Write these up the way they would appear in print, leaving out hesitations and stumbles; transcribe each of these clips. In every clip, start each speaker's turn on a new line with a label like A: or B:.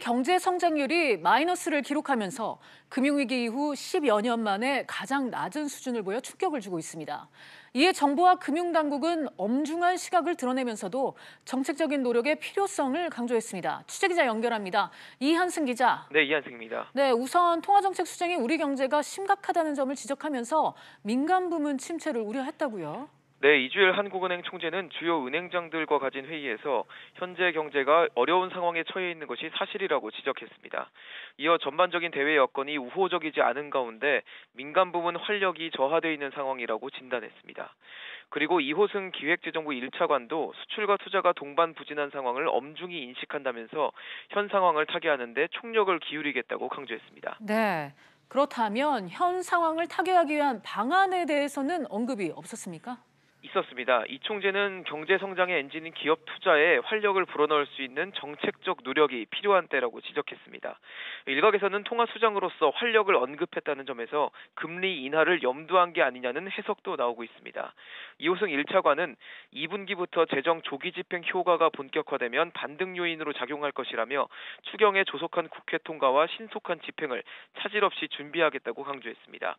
A: 경제 성장률이 마이너스를 기록하면서 금융위기 이후 10여 년 만에 가장 낮은 수준을 보여 충격을 주고 있습니다. 이에 정부와 금융당국은 엄중한 시각을 드러내면서도 정책적인 노력의 필요성을 강조했습니다. 취재기자 연결합니다. 이한승 기자.
B: 네, 이한승입니다.
A: 네, 우선 통화정책 수정이 우리 경제가 심각하다는 점을 지적하면서 민간 부문 침체를 우려했다고요.
B: 네, 이주열 한국은행 총재는 주요 은행장들과 가진 회의에서 현재 경제가 어려운 상황에 처해 있는 것이 사실이라고 지적했습니다. 이어 전반적인 대외 여건이 우호적이지 않은 가운데 민간 부문 활력이 저하돼 있는 상황이라고 진단했습니다. 그리고 이호승 기획재정부 1차관도 수출과 투자가 동반부진한 상황을 엄중히 인식한다면서 현 상황을 타개하는 데 총력을 기울이겠다고 강조했습니다.
A: 네, 그렇다면 현 상황을 타개하기 위한 방안에 대해서는 언급이 없었습니까?
B: 있었습니다. 이 총재는 경제 성장의 엔진인 기업 투자에 활력을 불어넣을 수 있는 정책적 노력이 필요한 때라고 지적했습니다. 일각에서는 통화 수장으로서 활력을 언급했다는 점에서 금리 인하를 염두한 게 아니냐는 해석도 나오고 있습니다. 이호승 1차관은 2분기부터 재정 조기 집행 효과가 본격화되면 반등 요인으로 작용할 것이라며 추경의 조속한 국회 통과와 신속한 집행을 차질 없이 준비하겠다고 강조했습니다.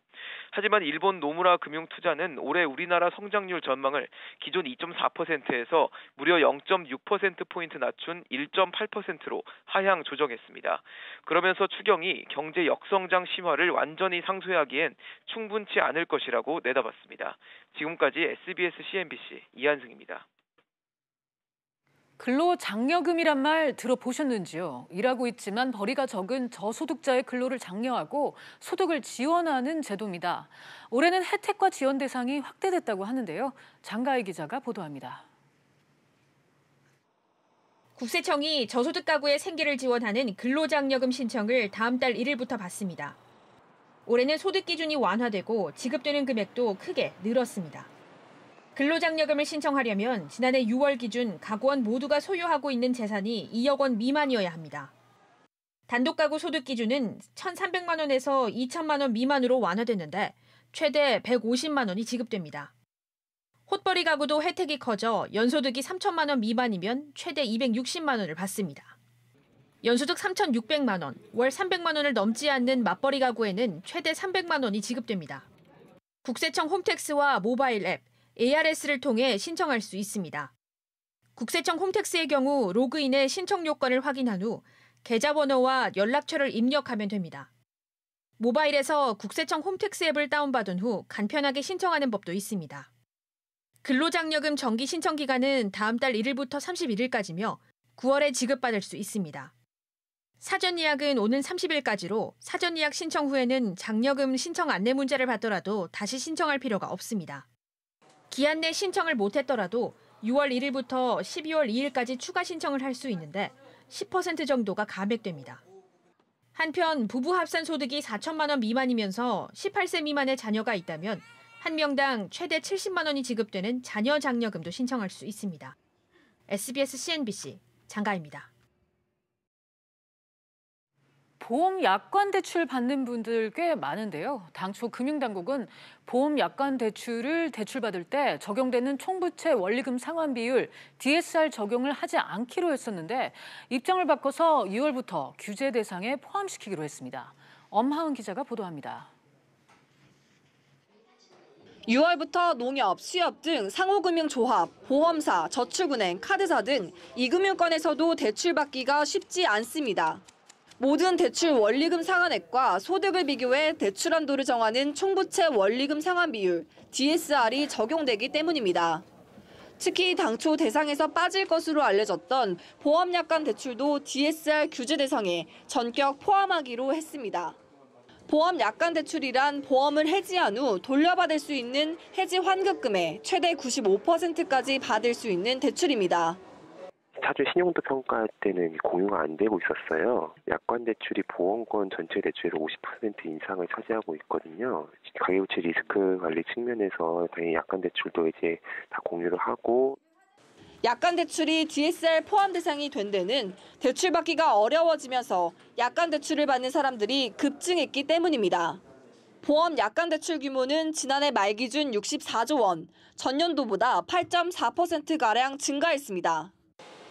B: 하지만 일본 노무라 금융투자는 올해 우리나라 성장률 전망을 기존 2.4%에서 무려 0.6%포인트 낮춘 1.8%로 하향 조정했습니다. 그러면서 추경이 경제 역성장 심화를 완전히 상쇄하기엔 충분치 않을 것이라고 내다봤습니다. 지금까지 SBS CNBC 이한승입니다.
A: 근로장려금이란 말 들어보셨는지요? 일하고 있지만 벌이가 적은 저소득자의 근로를 장려하고 소득을 지원하는 제도입니다. 올해는 혜택과 지원 대상이 확대됐다고 하는데요. 장가희 기자가 보도합니다.
C: 국세청이 저소득 가구의 생계를 지원하는 근로장려금 신청을 다음 달 1일부터 받습니다. 올해는 소득 기준이 완화되고 지급되는 금액도 크게 늘었습니다. 근로장려금을 신청하려면 지난해 6월 기준 가구원 모두가 소유하고 있는 재산이 2억 원 미만이어야 합니다. 단독 가구 소득 기준은 1,300만 원에서 2천만 원 미만으로 완화됐는데 최대 150만 원이 지급됩니다. 헛벌이 가구도 혜택이 커져 연소득이 3천만 원 미만이면 최대 260만 원을 받습니다. 연소득 3,600만 원, 월 300만 원을 넘지 않는 맞벌이 가구에는 최대 300만 원이 지급됩니다. 국세청 홈택스와 모바일 앱, ARS를 통해 신청할 수 있습니다. 국세청 홈택스의 경우 로그인해 신청 요건을 확인한 후 계좌번호와 연락처를 입력하면 됩니다. 모바일에서 국세청 홈택스 앱을 다운받은 후 간편하게 신청하는 법도 있습니다. 근로장려금 정기 신청 기간은 다음 달 1일부터 31일까지며 9월에 지급받을 수 있습니다. 사전 예약은 오는 30일까지로 사전 예약 신청 후에는 장려금 신청 안내 문자를 받더라도 다시 신청할 필요가 없습니다. 기한 내 신청을 못했더라도 6월 1일부터 12월 2일까지 추가 신청을 할 수 있는데 10% 정도가 감액됩니다. 한편 부부 합산 소득이 4천만 원 미만이면서 18세 미만의 자녀가 있다면 한 명당 최대 70만 원이 지급되는 자녀 장려금도 신청할 수 있습니다. SBS CNBC 장가입니다.
A: 보험 약관 대출 받는 분들 꽤 많은데요. 당초 금융당국은 보험 약관 대출을 대출받을 때 적용되는 총부채 원리금 상환 비율 DSR 적용을 하지 않기로 했었는데 입장을 바꿔서 6월부터 규제 대상에 포함시키기로 했습니다. 엄하은 기자가 보도합니다.
D: 6월부터 농협, 수협 등 상호금융조합, 보험사, 저축은행, 카드사 등 이 금융권에서도 대출받기가 쉽지 않습니다. 모든 대출 원리금 상환액과 소득을 비교해 대출 한도를 정하는 총부채 원리금 상환 비율 DSR이 적용되기 때문입니다. 특히 당초 대상에서 빠질 것으로 알려졌던 보험 약관 대출도 DSR 규제 대상에 전격 포함하기로 했습니다. 보험 약관 대출이란 보험을 해지한 후 돌려받을 수 있는 해지 환급금의 최대 95%까지 받을 수 있는 대출입니다.
E: 사전 신용도 평가할 때는 공유가 안 되고 있었어요. 약관 대출이 보험권 전체 대출의 50% 이상을 차지하고 있거든요. 가계부채 리스크 관리 측면에서 당연히 약관 대출도 이제 다 공유를 하고.
D: 약관 대출이 DSR 포함 대상이 된 데는 대출 받기가 어려워지면서 약관 대출을 받는 사람들이 급증했기 때문입니다. 보험 약관 대출 규모는 지난해 말 기준 64조 원, 전년도보다 8.4%가량 증가했습니다.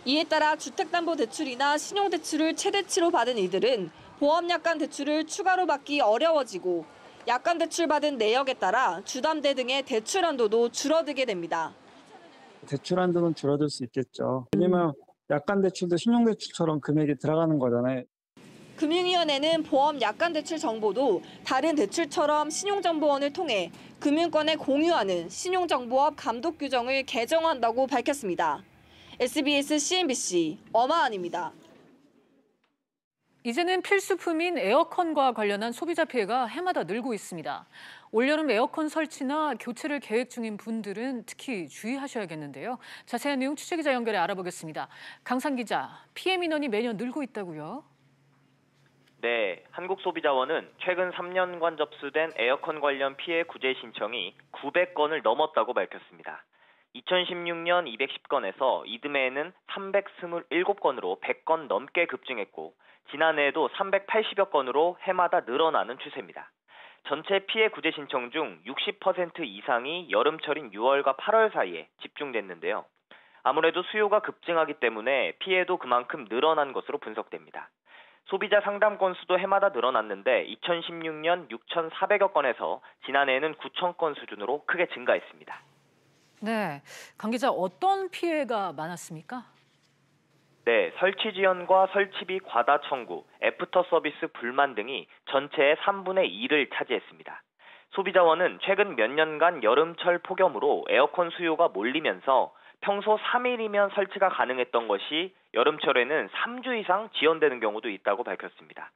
D: 이에 따라 주택담보대출이나 신용대출을 최대치로 받은 이들은 보험약관대출을 추가로 받기 어려워지고 약관대출 받은 내역에 따라 주담대 등의 대출 한도도 줄어들게 됩니다.
F: 대출 한도는 줄어들 수 있겠죠. 왜냐면 약관대출도 신용대출처럼 금액이 들어가는 거잖아요.
D: 금융위원회는 보험 약관대출 정보도 다른 대출처럼 신용정보원을 통해 금융권에 공유하는 신용정보업 감독 규정을 개정한다고 밝혔습니다. SBS CNBC 엄하은입니다.
A: 이제는 필수품인 에어컨과 관련한 소비자 피해가 해마다 늘고 있습니다. 올여름 에어컨 설치나 교체를 계획 중인 분들은 특히 주의하셔야겠는데요. 자세한 내용 취재기자 연결해 알아보겠습니다. 강산 기자, 피해 민원이 매년 늘고 있다고요?
G: 네, 한국소비자원은 최근 3년간 접수된 에어컨 관련 피해 구제 신청이 900건을 넘었다고 밝혔습니다. 2016년 210건에서 이듬해에는 327건으로 100건 넘게 급증했고 지난해에도 380여 건으로 해마다 늘어나는 추세입니다. 전체 피해 구제 신청 중 60% 이상이 여름철인 6월과 8월 사이에 집중됐는데요. 아무래도 수요가 급증하기 때문에 피해도 그만큼 늘어난 것으로 분석됩니다. 소비자 상담 건수도 해마다 늘어났는데 2016년 6,400여 건에서 지난해에는 9,000건 수준으로 크게 증가했습니다.
A: 네, 강 기자 어떤 피해가 많았습니까?
G: 네, 설치 지연과 설치비 과다 청구, 애프터 서비스 불만 등이 전체의 3분의 2를 차지했습니다. 소비자원은 최근 몇 년간 여름철 폭염으로 에어컨 수요가 몰리면서 평소 3일이면 설치가 가능했던 것이 여름철에는 3주 이상 지연되는 경우도 있다고 밝혔습니다.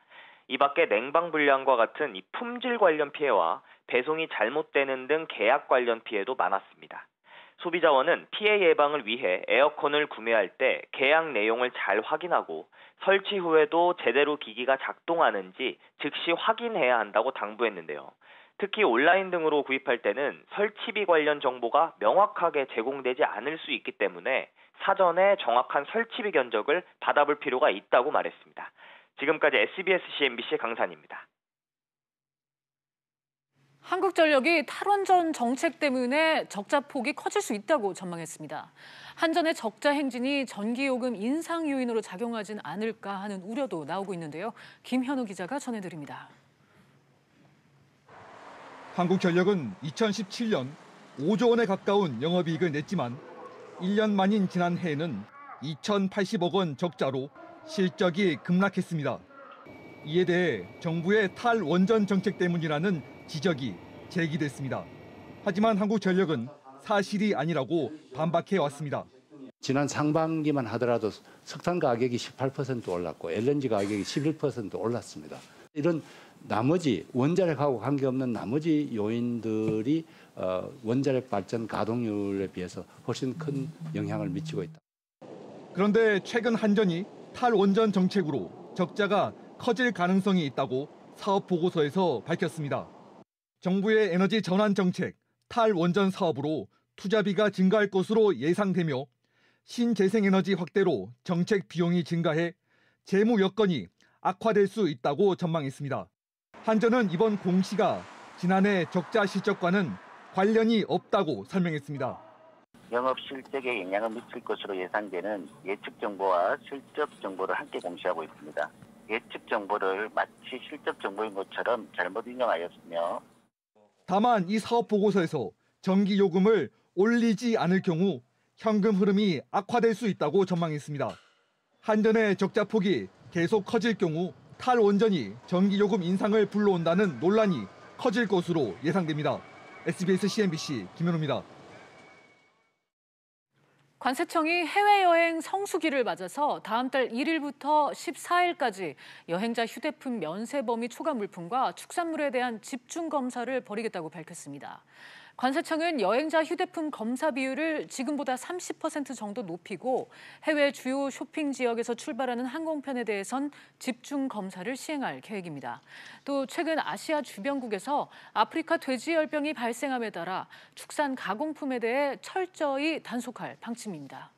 G: 이 밖에 냉방 불량과 같은 이 품질 관련 피해와 배송이 잘못되는 등 계약 관련 피해도 많았습니다. 소비자원은 피해 예방을 위해 에어컨을 구매할 때 계약 내용을 잘 확인하고 설치 후에도 제대로 기기가 작동하는지 즉시 확인해야 한다고 당부했는데요. 특히 온라인 등으로 구입할 때는 설치비 관련 정보가 명확하게 제공되지 않을 수 있기 때문에 사전에 정확한 설치비 견적을 받아볼 필요가 있다고 말했습니다. 지금까지 SBS CNBC 강산입니다.
A: 한국전력이 탈원전 정책 때문에 적자 폭이 커질 수 있다고 전망했습니다. 한전의 적자 행진이 전기요금 인상 요인으로 작용하진 않을까 하는 우려도 나오고 있는데요. 김현우 기자가 전해드립니다.
H: 한국전력은 2017년 5조 원에 가까운 영업이익을 냈지만 1년 만인 지난해에는 2,080억 원 적자로 실적이 급락했습니다. 이에 대해 정부의 탈원전 정책 때문이라는 지적이 제기됐습니다. 하지만 한국전력은 사실이 아니라고 반박해왔습니다.
I: 지난 상반기만 하더라도 석탄 가격이 18% 올랐고 LNG 가격이 11% 올랐습니다. 이런 나머지 원자력하고 관계없는 나머지 요인들이 원자력 발전 가동률에 비해서 훨씬 큰 영향을 미치고 있다.
H: 그런데 최근 한전이 탈원전 정책으로 적자가 커질 가능성이 있다고 사업 보고서에서 밝혔습니다. 정부의 에너지 전환 정책, 탈원전 사업으로 투자비가 증가할 것으로 예상되며 신재생에너지 확대로 정책 비용이 증가해 재무 여건이 악화될 수 있다고 전망했습니다. 한전은 이번 공시가 지난해 적자 실적과는 관련이 없다고 설명했습니다.
J: 영업 실적에 영향을 미칠 것으로 예상되는 예측 정보와 실적 정보를 함께 공시하고 있습니다. 예측 정보를 마치 실적 정보인 것처럼 잘못 인용하였으며
H: 다만 이 사업 보고서에서 전기 요금을 올리지 않을 경우 현금 흐름이 악화될 수 있다고 전망했습니다. 한전의 적자 폭이 계속 커질 경우 탈원전이 전기 요금 인상을 불러온다는 논란이 커질 것으로 예상됩니다. SBS CNBC 김현우입니다.
A: 관세청이 해외여행 성수기를 맞아서 다음 달 1일부터 14일까지 여행자 휴대폰 면세 범위 초과 물품과 축산물에 대한 집중 검사를 벌이겠다고 밝혔습니다. 관세청은 여행자 휴대폰 검사 비율을 지금보다 30% 정도 높이고 해외 주요 쇼핑 지역에서 출발하는 항공편에 대해선 집중 검사를 시행할 계획입니다. 또 최근 아시아 주변국에서 아프리카 돼지열병이 발생함에 따라 축산 가공품에 대해 철저히 단속할 방침입니다.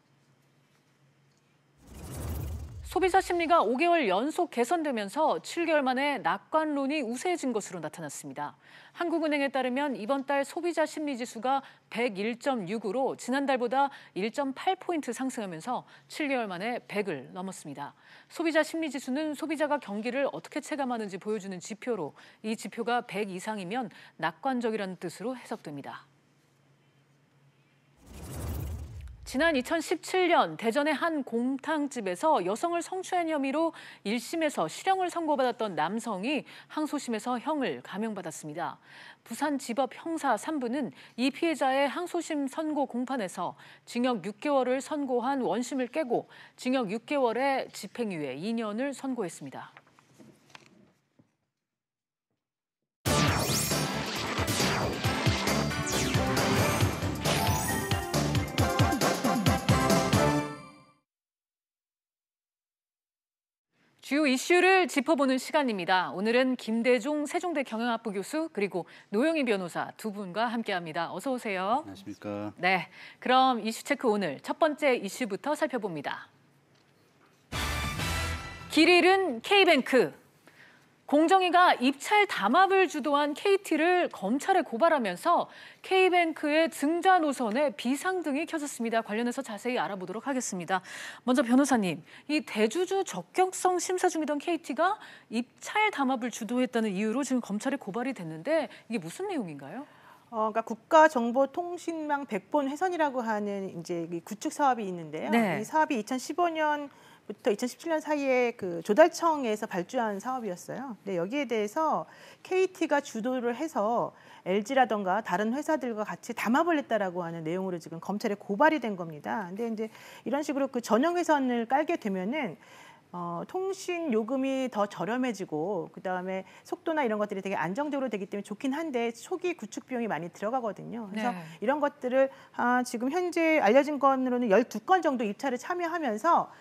A: 소비자 심리가 5개월 연속 개선되면서 7개월 만에 낙관론이 우세해진 것으로 나타났습니다. 한국은행에 따르면 이번 달 소비자 심리 지수가 101.6으로 지난달보다 1.8포인트 상승하면서 7개월 만에 100을 넘었습니다. 소비자 심리 지수는 소비자가 경기를 어떻게 체감하는지 보여주는 지표로 이 지표가 100 이상이면 낙관적이라는 뜻으로 해석됩니다. 지난 2017년 대전의 한 곰탕집에서 여성을 성추행 혐의로 1심에서 실형을 선고받았던 남성이 항소심에서 형을 감형받았습니다. 부산지법 형사 3부는 이 피해자의 항소심 선고 공판에서 징역 6개월을 선고한 원심을 깨고 징역 6개월에 집행유예 2년을 선고했습니다. 주요 이슈를 짚어보는 시간입니다. 오늘은 김대중 세종대 경영학부 교수 그리고 노영희 변호사 두 분과 함께합니다. 어서 오세요.
K: 안녕하십니까.
A: 네, 그럼 이슈체크 오늘 첫 번째 이슈부터 살펴봅니다. 길 잃은 K뱅크. 공정위가 입찰 담합을 주도한 KT를 검찰에 고발하면서 K뱅크의 증자 노선에 비상등이 켜졌습니다. 관련해서 자세히 알아보도록 하겠습니다. 먼저 변호사님, 이 대주주 적격성 심사 중이던 KT가 입찰 담합을 주도했다는 이유로 지금 검찰에 고발이 됐는데 이게 무슨 내용인가요?
L: 그러니까 국가정보통신망 백본 훼손이라고 하는 이제 구축 사업이 있는데요.
A: 네.
L: 이 사업이 2015년부터 2017년 사이에 그 조달청에서 발주한 사업이었어요. 근데 여기에 대해서 KT가 주도를 해서 LG라던가 다른 회사들과 같이 담합을 했다라고 하는 내용으로 지금 검찰에 고발이 된 겁니다. 근데 이제 이런 식으로 그 전형 회선을 깔게 되면은 통신 요금이 더 저렴해지고 그다음에 속도나 이런 것들이 되게 안정적으로 되기 때문에 좋긴 한데 초기 구축 비용이 많이 들어가거든요. 그래서
A: 네.
L: 이런 것들을 지금 현재 알려진 건으로는 12건 정도 입찰에 참여하면서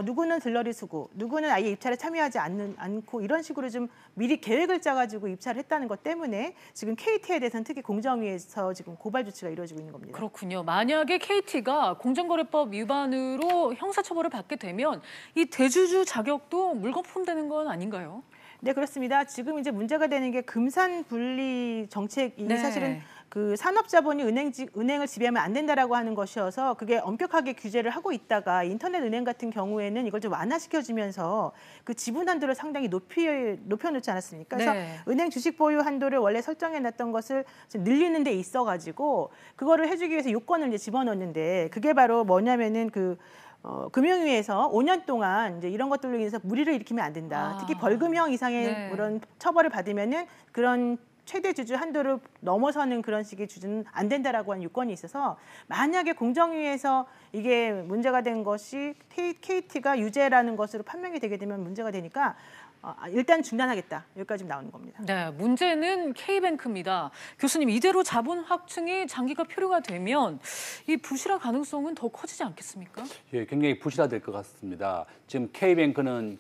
L: 누구는 들러리 수고, 누구는 아예 입찰에 참여하지 않고 이런 식으로 좀 미리 계획을 짜가지고 입찰을 했다는 것 때문에 지금 KT에 대해서는 특히 공정위에서 지금 고발 조치가 이루어지고 있는 겁니다.
A: 그렇군요. 만약에 KT가 공정거래법 위반으로 형사처벌을 받게 되면 이 대주주 자격도 물거품되는 건 아닌가요?
L: 네, 그렇습니다. 지금 이제 문제가 되는 게 금산 분리 정책이
A: 네.
L: 사실은 그 산업자본이 은행을 지배하면 안 된다라고 하는 것이어서 그게 엄격하게 규제를 하고 있다가 인터넷 은행 같은 경우에는 이걸 좀 완화시켜주면서 그 지분 한도를 상당히 높여놓지 않았습니까? 그래서
A: 네.
L: 은행 주식 보유 한도를 원래 설정해놨던 것을 좀 늘리는 데 있어가지고 그거를 해주기 위해서 요건을 이제 집어넣는데 그게 바로 뭐냐면은 금융위에서 5년 동안 이제 이런 것들로 인해서 무리를 일으키면 안 된다. 특히 벌금형 이상의
A: 네.
L: 그런 처벌을 받으면은 그런 최대 주주 한도를 넘어서는 그런 식의 주주는 안 된다라고 하는 요건이 있어서 만약에 공정위에서 이게 문제가 된 것이 KT가 유죄라는 것으로 판명이 되게 되면 문제가 되니까 일단 중단하겠다. 여기까지 나오는 겁니다.
A: 네, 문제는 K뱅크입니다. 교수님, 이대로 자본 확충이 장기가 표류가 되면 이 부실화 가능성은 더 커지지 않겠습니까?
K: 예, 굉장히 부실화될 것 같습니다. 지금 K뱅크는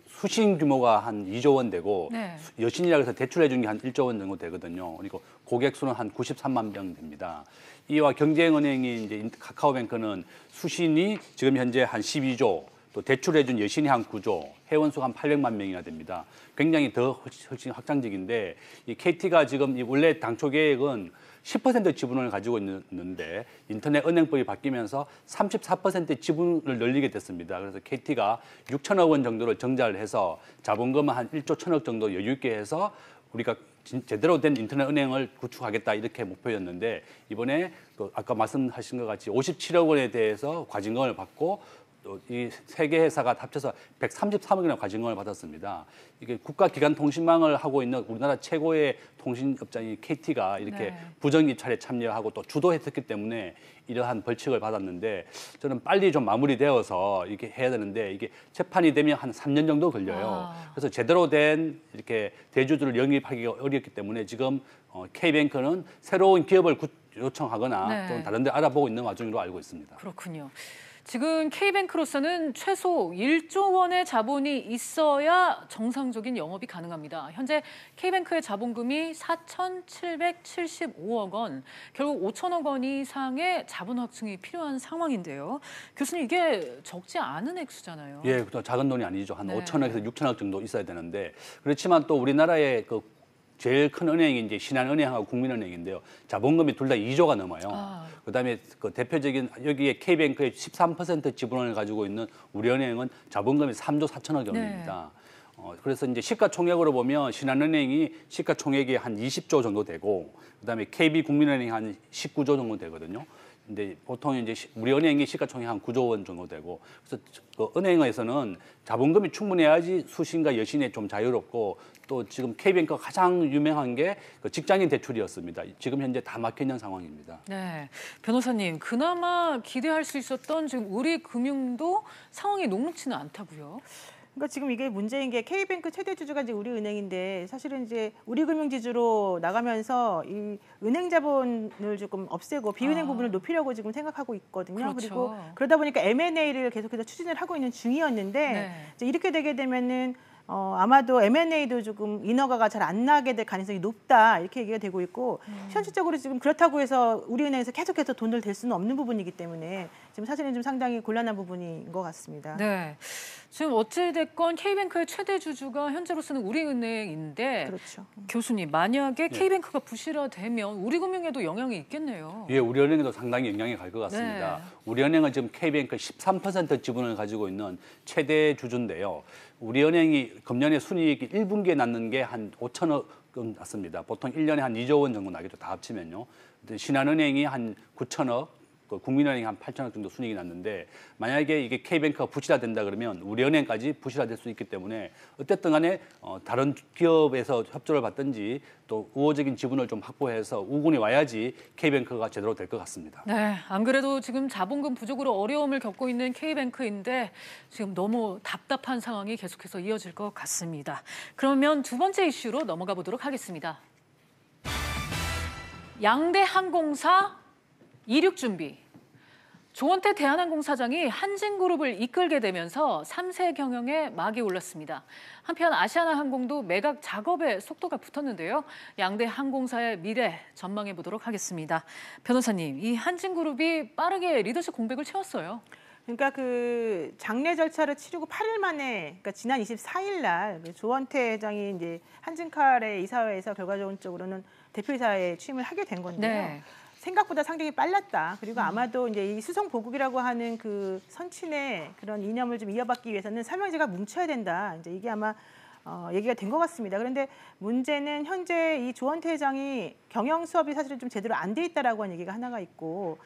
K: 수신 규모가 한 2조 원 되고
A: 네.
K: 여신이라고 해서 대출해 준 게 한 1조 원 정도 되거든요. 그리고 고객 수는 한 93만 명 됩니다. 이와 경쟁은행인 이제 카카오뱅크는 수신이 지금 현재 한 12조, 또 대출해준 여신이 한 9조, 회원수가 한 800만 명이나 됩니다. 굉장히 더 훨씬 확장적인데 이 KT가 지금 원래 당초 계획은 10% 지분을 가지고 있는데 인터넷 은행법이 바뀌면서 34% 지분을 늘리게 됐습니다. 그래서 KT가 6천억 원 정도를 정자를 해서 자본금은 한 1조 1천억 정도 여유 있게 해서 우리가 제대로 된 인터넷 은행을 구축하겠다 이렇게 목표였는데 이번에 또 아까 말씀하신 것 같이 57억 원에 대해서 과징금을 받고 또 이 세 개 회사가 합쳐서 133억이나 과징금을 받았습니다. 이게 국가기관 통신망을 하고 있는 우리나라 최고의 통신업자인 KT가 이렇게 부정 입찰에 참여하고 또 주도했었기 때문에 이러한 벌칙을 받았는데 저는 빨리 좀 마무리되어서 이렇게 해야 되는데 이게 재판이 되면 한 3년 정도 걸려요. 그래서 제대로 된 이렇게 대주주를 영입하기가 어렵기 때문에 지금 K뱅크는 새로운 기업을 요청하거나 또는 다른 데 알아보고 있는 와중으로 알고 있습니다.
A: 그렇군요. 지금 K뱅크로서는 최소 1조 원의 자본이 있어야 정상적인 영업이 가능합니다. 현재 K뱅크의 자본금이 4,775억 원, 결국 5천억 원 이상의 자본 확충이 필요한 상황인데요. 교수님, 이게 적지 않은 액수잖아요.
K: 예, 작은 돈이 아니죠. 한
A: 네.
K: 5천억에서 6천억 정도 있어야 되는데, 그렇지만 또 우리나라의 그 제일 큰 은행이 이제 신한은행하고 국민은행인데요. 자본금이 둘 다 2조가 넘어요. 그다음에 그 대표적인 여기에 K뱅크의 13% 지분을 가지고 있는 우리은행은 자본금이 3조 4천억 원입니다. 그래서 이제 시가총액으로 보면 신한은행이 시가총액이 한 20조 정도 되고, 그다음에 KB국민은행이 한 19조 정도 되거든요. 근데 보통 이제 우리 은행이 시가총액 한 9조 원 정도 되고, 그래서 그 은행에서는 자본금이 충분해야지 수신과 여신에 좀 자유롭고, 또 지금 K뱅크가 가장 유명한 게 그 직장인 대출이었습니다. 지금 현재 다 막혀 있는 상황입니다.
A: 네, 변호사님, 그나마 기대할 수 있었던 지금 우리 금융도 상황이 녹록지는 않다고요?
L: 그러니까 지금 이게 문제인 게 K뱅크 최대 주주가 이제 우리은행인데, 사실은 이제 우리금융지주로 나가면서 이 은행 자본을 조금 없애고 비은행 부분을 높이려고 지금 생각하고 있거든요.
A: 그렇죠.
L: 그리고 그러다 보니까 M&A를 계속해서 추진을 하고 있는 중이었는데, 이제 이렇게 되게 되면은 아마도 M&A도 조금 인허가가 잘 안 나게 될 가능성이 높다, 이렇게 얘기가 되고 있고, 현실적으로 지금 그렇다고 해서 우리은행에서 계속해서 돈을 댈 수는 없는 부분이기 때문에 지금 사실은 좀 상당히 곤란한 부분인 것 같습니다.
A: 네. 지금 어찌됐건 K뱅크의 최대 주주가 현재로서는 우리은행인데,
L: 그렇죠.
A: 교수님, 만약에 K뱅크가 부실화되면 우리금융에도 영향이 있겠네요.
K: 예, 우리은행에도 상당히 영향이 갈 것 같습니다.
A: 네.
K: 우리은행은 지금 K뱅크 13% 지분을 가지고 있는 최대 주주인데요. 우리은행이 금년에 순이익이 1분기에 났는 게 한 5천억 원 났습니다. 보통 1년에 한 2조 원 정도 나겠죠. 다 합치면요. 신한은행이 한 9천억, 국민은행이 한 8천억 정도 순이익이 났는데, 만약에 이게 K뱅크가 부실화된다 그러면 우리은행까지 부실화될 수 있기 때문에 어쨌든 간에 다른 기업에서 협조를 받든지 또 우호적인 지분을 좀 확보해서 우군이 와야지 K뱅크가 제대로 될 것 같습니다.
A: 네, 안 그래도 지금 자본금 부족으로 어려움을 겪고 있는 K뱅크인데 지금 너무 답답한 상황이 계속해서 이어질 것 같습니다. 그러면 두 번째 이슈로 넘어가 보도록 하겠습니다. 양대 항공사 이륙 준비. 조원태 대한항공 사장이 한진그룹을 이끌게 되면서 3세 경영에 막이 올랐습니다. 한편 아시아나항공도 매각 작업에 속도가 붙었는데요. 양대 항공사의 미래 전망해 보도록 하겠습니다. 변호사님, 이 한진그룹이 빠르게 리더십 공백을 채웠어요.
L: 그러니까 그 장례 절차를 치르고 8일 만에, 그러니까 지난 24일 날 조원태 회장이 이제 한진칼의 이사회에서 결과적으로는 대표이사에 취임을 하게 된 건데요.
A: 네.
L: 생각보다 상당히 빨랐다. 그리고 아마도 이제 이 수성 보국이라고 하는 그 선친의 그런 이념을 좀 이어받기 위해서는 삼형제가 뭉쳐야 된다. 이제 이게 아마 얘기가 된 것 같습니다. 그런데 문제는 현재 이 조원태 회장이 경영 수업이 사실은 좀 제대로 안 돼 있다라고 하는 얘기가 하나가 있고,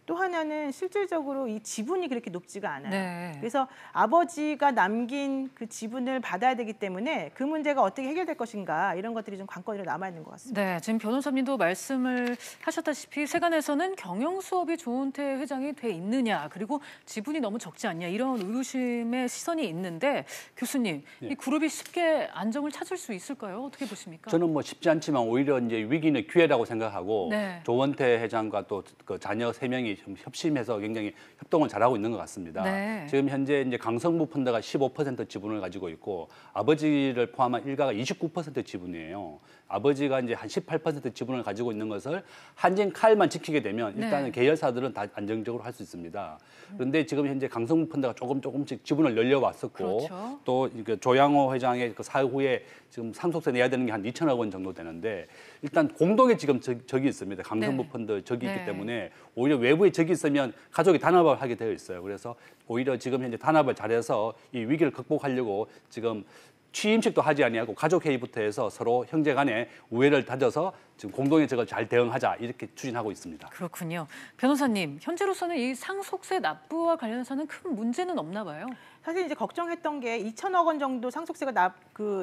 L: 또 하나는 실질적으로 이 지분이 그렇게 높지가 않아요.
A: 네.
L: 그래서 아버지가 남긴 그 지분을 받아야 되기 때문에 그 문제가 어떻게 해결될 것인가, 이런 것들이 좀 관건으로 남아있는 것 같습니다.
A: 네, 지금 변호사님도 말씀을 하셨다시피 세간에서는 경영 수업이 조원태 회장이 돼 있느냐, 그리고 지분이 너무 적지 않냐, 이런 의구심의 시선이 있는데, 교수님, 이 그룹이 쉽게 안정을 찾을 수 있을까요? 어떻게 보십니까?
K: 저는 뭐 쉽지 않지만 오히려 이제 위기는 기회라고 생각하고,
A: 네.
K: 조원태 회장과 또 그 자녀 3명이 좀 협심해서 굉장히 협동을 잘하고 있는 것 같습니다.
A: 네.
K: 지금 현재 이제 강성부 펀드가 15% 지분을 가지고 있고, 아버지를 포함한 일가가 29% 지분이에요. 아버지가 이제 한 18% 지분을 가지고 있는 것을 한진칼만 지키게 되면 일단은 계열사들은 다 안정적으로 할 수 있습니다. 그런데 지금 현재 강성부 펀드가 조금씩 지분을 늘려왔었고,
A: 그렇죠.
K: 또 조양호 회장의 그 사후에 지금 상속세 내야 되는 게 한 2천억 원 정도 되는데, 일단 공동에 지금 적이 있습니다. 강성부 펀드 적이 있기 때문에 오히려 외부에 적이 있으면 가족이 단합을 하게 되어 있어요. 그래서 오히려 지금 현재 단합을 잘해서 이 위기를 극복하려고 지금 취임식도 하지 아니하고 가족회의부터 해서 서로 형제 간에 우애를 다져서 지금 공동의 적을 잘 대응하자, 이렇게 추진하고 있습니다.
A: 그렇군요. 변호사님, 현재로서는 이 상속세 납부와 관련해서는 큰 문제는 없나 봐요.
L: 사실 이제 걱정했던 게 2천억 원 정도 상속세가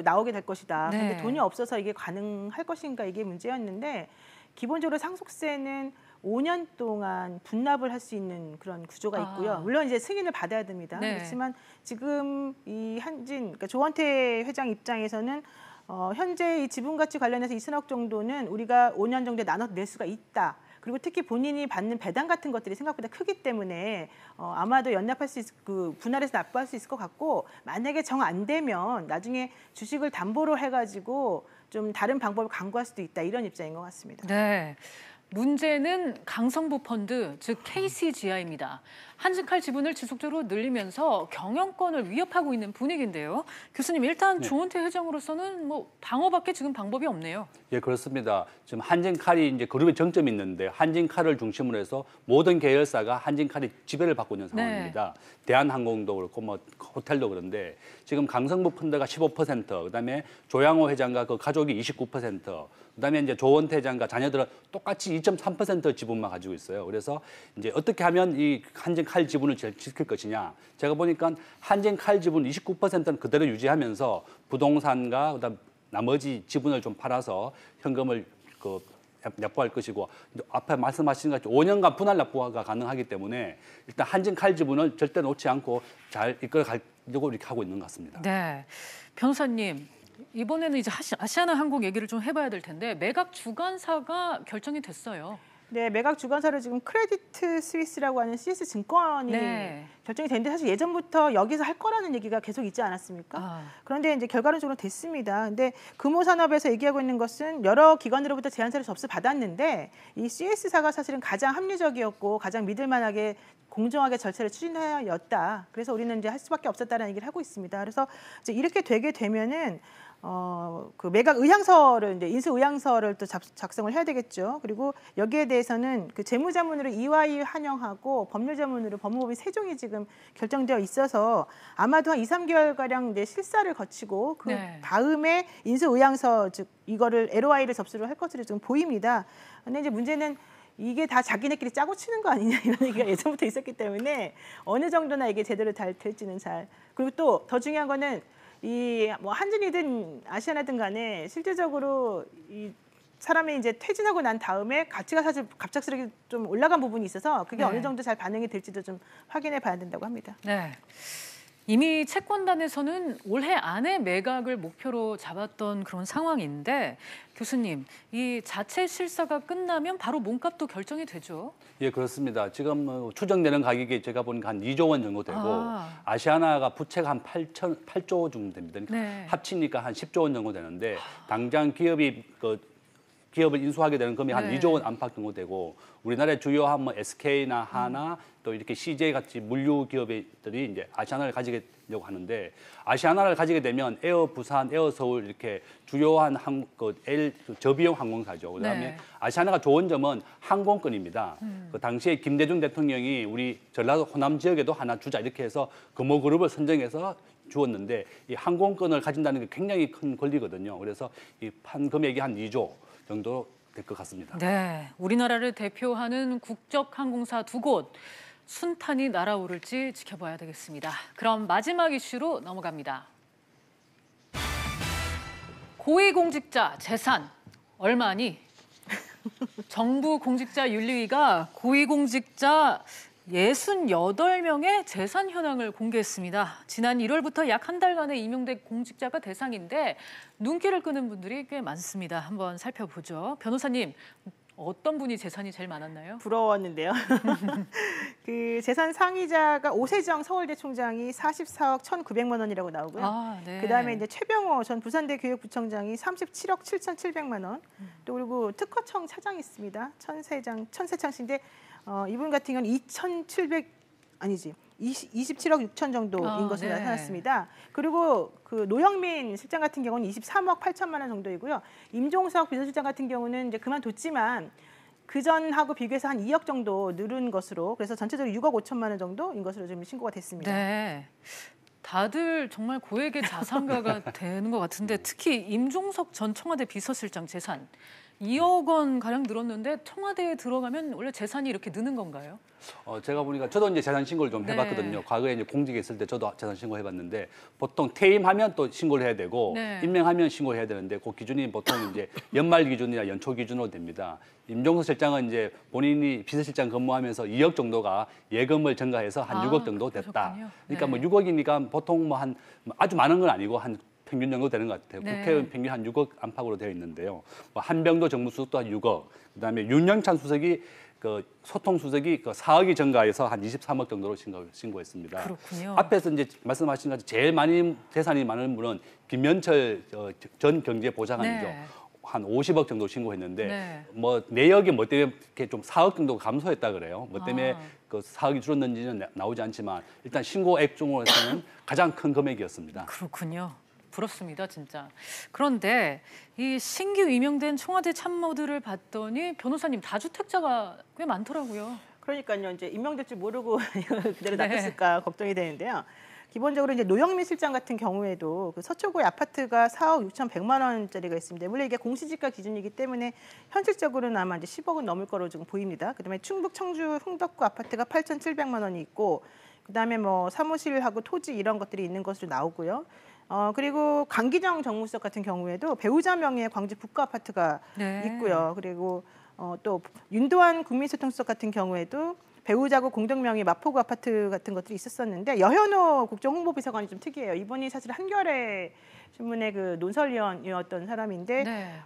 L: 나오게 될 것이다.
A: 네.
L: 근데 돈이 없어서 이게 가능할 것인가, 이게 문제였는데, 기본적으로 상속세는 5년 동안 분납을 할 수 있는 그런 구조가 있고요. 물론 이제 승인을 받아야 됩니다.
A: 네.
L: 그렇지만 지금 이 그러니까 조원태 회장 입장에서는 현재 이 지분 가치 관련해서 2천억 정도는 우리가 5년 정도에 나눠 낼 수가 있다. 그리고 특히 본인이 받는 배당 같은 것들이 생각보다 크기 때문에 아마도 연납할 수 분할해서 납부할 수 있을 것 같고, 만약에 정 안 되면 나중에 주식을 담보로 해가지고 좀 다른 방법을 강구할 수도 있다, 이런 입장인 것 같습니다.
A: 네. 문제는 강성부 펀드, 즉 KCGI입니다. 한진칼 지분을 지속적으로 늘리면서 경영권을 위협하고 있는 분위기인데요. 교수님, 일단 조은태 회장으로서는 뭐 방어밖에 지금 방법이 없네요.
K: 예, 그렇습니다. 지금 한진칼이 이제 그룹의 정점이 있는데 한진칼을 중심으로 해서 모든 계열사가 한진칼이 지배를 받고 있는 상황입니다. 네. 대한항공도 그렇고 뭐 호텔도 그런데 지금 강성부 펀드가 15%, 그다음에 조양호 회장과 그 가족이 29%, 그다음에 이제 조원태 회장과 자녀들은 똑같이 2.3% 지분만 가지고 있어요. 그래서 이제 어떻게 하면 이 한진칼 지분을 지킬 것이냐. 제가 보니까 한진칼 지분 29%는 그대로 유지하면서 부동산과 그다음 나머지 지분을 좀 팔아서 현금을 납부할 것이고, 앞에 말씀하신 것 같이 5년간 분할 납부가 가능하기 때문에 일단 한진칼 지분을 절대 놓지 않고 잘 이끌어 가려고 이렇게 하고 있는 것 같습니다.
A: 네, 변호사님. 이번에는 이제 아시아나항공 얘기를 좀 해봐야 될 텐데 매각 주관사가 결정이 됐어요.
L: 네, 매각 주관사를 지금 크레디트 스위스라고 하는 CS 증권이 결정이 됐는데, 사실 예전부터 여기서 할 거라는 얘기가 계속 있지 않았습니까? 그런데 이제 결과론적으로 됐습니다. 근데 금호산업에서 얘기하고 있는 것은 여러 기관으로부터 제안서를 접수받았는데 이 CS사가 사실은 가장 합리적이었고 가장 믿을만하게 공정하게 절차를 추진하였다. 그래서 우리는 이제 할 수밖에 없었다는 얘기를 하고 있습니다. 그래서 이제 이렇게 되게 되면은 그 매각 의향서를 이제 인수 의향서를 또 작성을 해야 되겠죠. 그리고 여기에 대해서는 그 재무자문으로 이와이 환영하고 법률자문으로 법무법인 3종이 지금 결정되어 있어서 아마도 한 2, 3개월 가량 이제 실사를 거치고 그 다음에 인수 의향서, 즉 이거를 LOI를 접수를 할 것으로 좀 보입니다. 근데 이제 문제는 이게 다 자기네끼리 짜고 치는 거 아니냐, 이런 얘기가 예전부터 있었기 때문에 어느 정도나 이게 제대로 잘 될지는 그리고 또 더 중요한 거는 이 뭐 한진이든 아시아나든 간에 실질적으로 이 사람이 이제 퇴진하고 난 다음에 가치가 사실 갑작스럽게 좀 올라간 부분이 있어서 그게 어느 정도 잘 반영이 될지도 좀 확인해 봐야 된다고 합니다.
A: 네. 이미 채권단에서는 올해 안에 매각을 목표로 잡았던 그런 상황인데, 교수님, 이 자체 실사가 끝나면 바로 몸값도 결정이 되죠?
K: 예, 그렇습니다. 지금 추정되는 가격이 제가 보니까 한 2조 원 정도 되고 아시아나가 부채가 한 8조 정도 됩니다. 그러니까 합치니까 한 10조 원 정도 되는데 당장 기업을 인수하게 되는 금액이 한 2조 원 안팎 정도 되고, 우리나라의 주요한 뭐 SK나 하나 또 이렇게 CJ 같이 물류 기업들이 이제 아시아나를 가지려고 하는데, 아시아나를 가지게 되면 에어 부산, 에어 서울 이렇게 주요한 저비용 항공사죠. 그다음에 아시아나가 좋은 점은 항공권입니다. 그 당시에 김대중 대통령이 우리 전라도 호남 지역에도 하나 주자 이렇게 해서 금호그룹을 선정해서 주었는데, 이 항공권을 가진다는 게 굉장히 큰 권리거든요. 그래서 이 판 금액이 한 2조 정도 될 것 같습니다.
A: 네, 우리나라를 대표하는 국적 항공사 2곳 순탄이 날아오를지 지켜봐야 되겠습니다. 그럼 마지막 이슈로 넘어갑니다. 고위공직자 재산 얼마니? 정부 공직자윤리위가 고위공직자 68명의 재산 현황을 공개했습니다. 지난 1월부터 약 한 달간에 임용된 공직자가 대상인데 눈길을 끄는 분들이 꽤 많습니다. 한번 살펴보죠. 변호사님, 어떤 분이 재산이 제일 많았나요?
L: 부러웠는데요. 그 재산 상위자가 오세정 서울대 총장이 44억 1,900만 원이라고 나오고요. 그다음에 이제 최병호 전 부산대 교육부총장이 37억 7,700만 원. 또 그리고 특허청 차장이 있습니다. 천세창 씨인데 이분 같은 경우는 27억 6천 정도인 것으로 나타났습니다. 그리고 그 노영민 실장 같은 경우는 23억 8천만 원 정도이고요. 임종석 비서실장 같은 경우는 이제 그만뒀지만 그 전하고 비교해서 한 2억 정도 늘은 것으로, 그래서 전체적으로 6억 5천만 원 정도인 것으로 좀 신고가 됐습니다.
A: 네. 다들 정말 고액의 자산가가 되는 것 같은데, 특히 임종석 전 청와대 비서실장 재산 2억 원 가량 늘었는데 청와대에 들어가면 원래 재산이 이렇게 느는 건가요?
K: 제가 보니까 저도 이제 재산 신고를 좀 해봤거든요. 과거에 이제 공직에 있을 때 저도 재산 신고 해봤는데, 보통 퇴임하면 또 신고를 해야 되고 임명하면 신고를 해야 되는데, 그 기준이 보통 이제 연말 기준이나 연초 기준으로 됩니다. 임종석 실장은 이제 본인이 비서실장 근무하면서 2억 정도가 예금을 증가해서 한 6억 정도 됐다.
A: 그렇군요.
K: 그러니까 뭐 6억이니까 보통 뭐 한 아주 많은 건 아니고 한 평균 정도 되는 것 같아요.
A: 네.
K: 국회의원 평균 한 6억 안팎으로 되어 있는데요. 뭐 한병도 정무수석도 한 6억, 그다음에 윤영찬 수석이 소통 수석이 4억이 증가해서 한 23억 정도로 신고했습니다.
A: 그렇군요.
K: 앞에서 이제 말씀하신 것처럼 제일 많이 재산이 많은 분은 김현철 전 경제보좌관이죠.
A: 네.
K: 한 50억 정도 신고했는데
A: 네.
K: 뭐 내역이 뭐 때문에 이렇게 좀 4억 정도 감소했다 그래요. 뭐 때문에 그 4억이 줄었는지는 나오지 않지만 일단 신고액 중에서는 가장 큰 금액이었습니다.
A: 그렇군요. 부럽습니다, 진짜. 그런데 이 신규 임명된 청와대 참모들을 봤더니 변호사님 다주택자가 꽤 많더라고요.
L: 그러니까요. 이제 임명될 줄 모르고 그대로
A: 네.
L: 놔뒀을까 걱정이 되는데요. 기본적으로 이제 노영민 실장 같은 경우에도 그 서초구의 아파트가 4억 6,100만 원짜리가 있습니다. 물론 이게 공시지가 기준이기 때문에 현실적으로는 아마 이제 10억은 넘을 거로 지금 보입니다. 그다음에 충북 청주 흥덕구 아파트가 8,700만 원이 있고, 그다음에 뭐 사무실하고 토지 이런 것들이 있는 것으로 나오고요. 그리고 강기정 정무수석 같은 경우에도 배우자 명의의 광주 북구 아파트가
A: 네.
L: 있고요. 그리고 또 윤도한 국민소통수석 같은 경우에도 배우자고 공동명의 마포구 아파트 같은 것들이 있었었는데, 여현호 국정홍보비서관이 좀 특이해요. 이분이 사실 한겨레 신문의 그 논설위원이었던 사람인데
A: 네.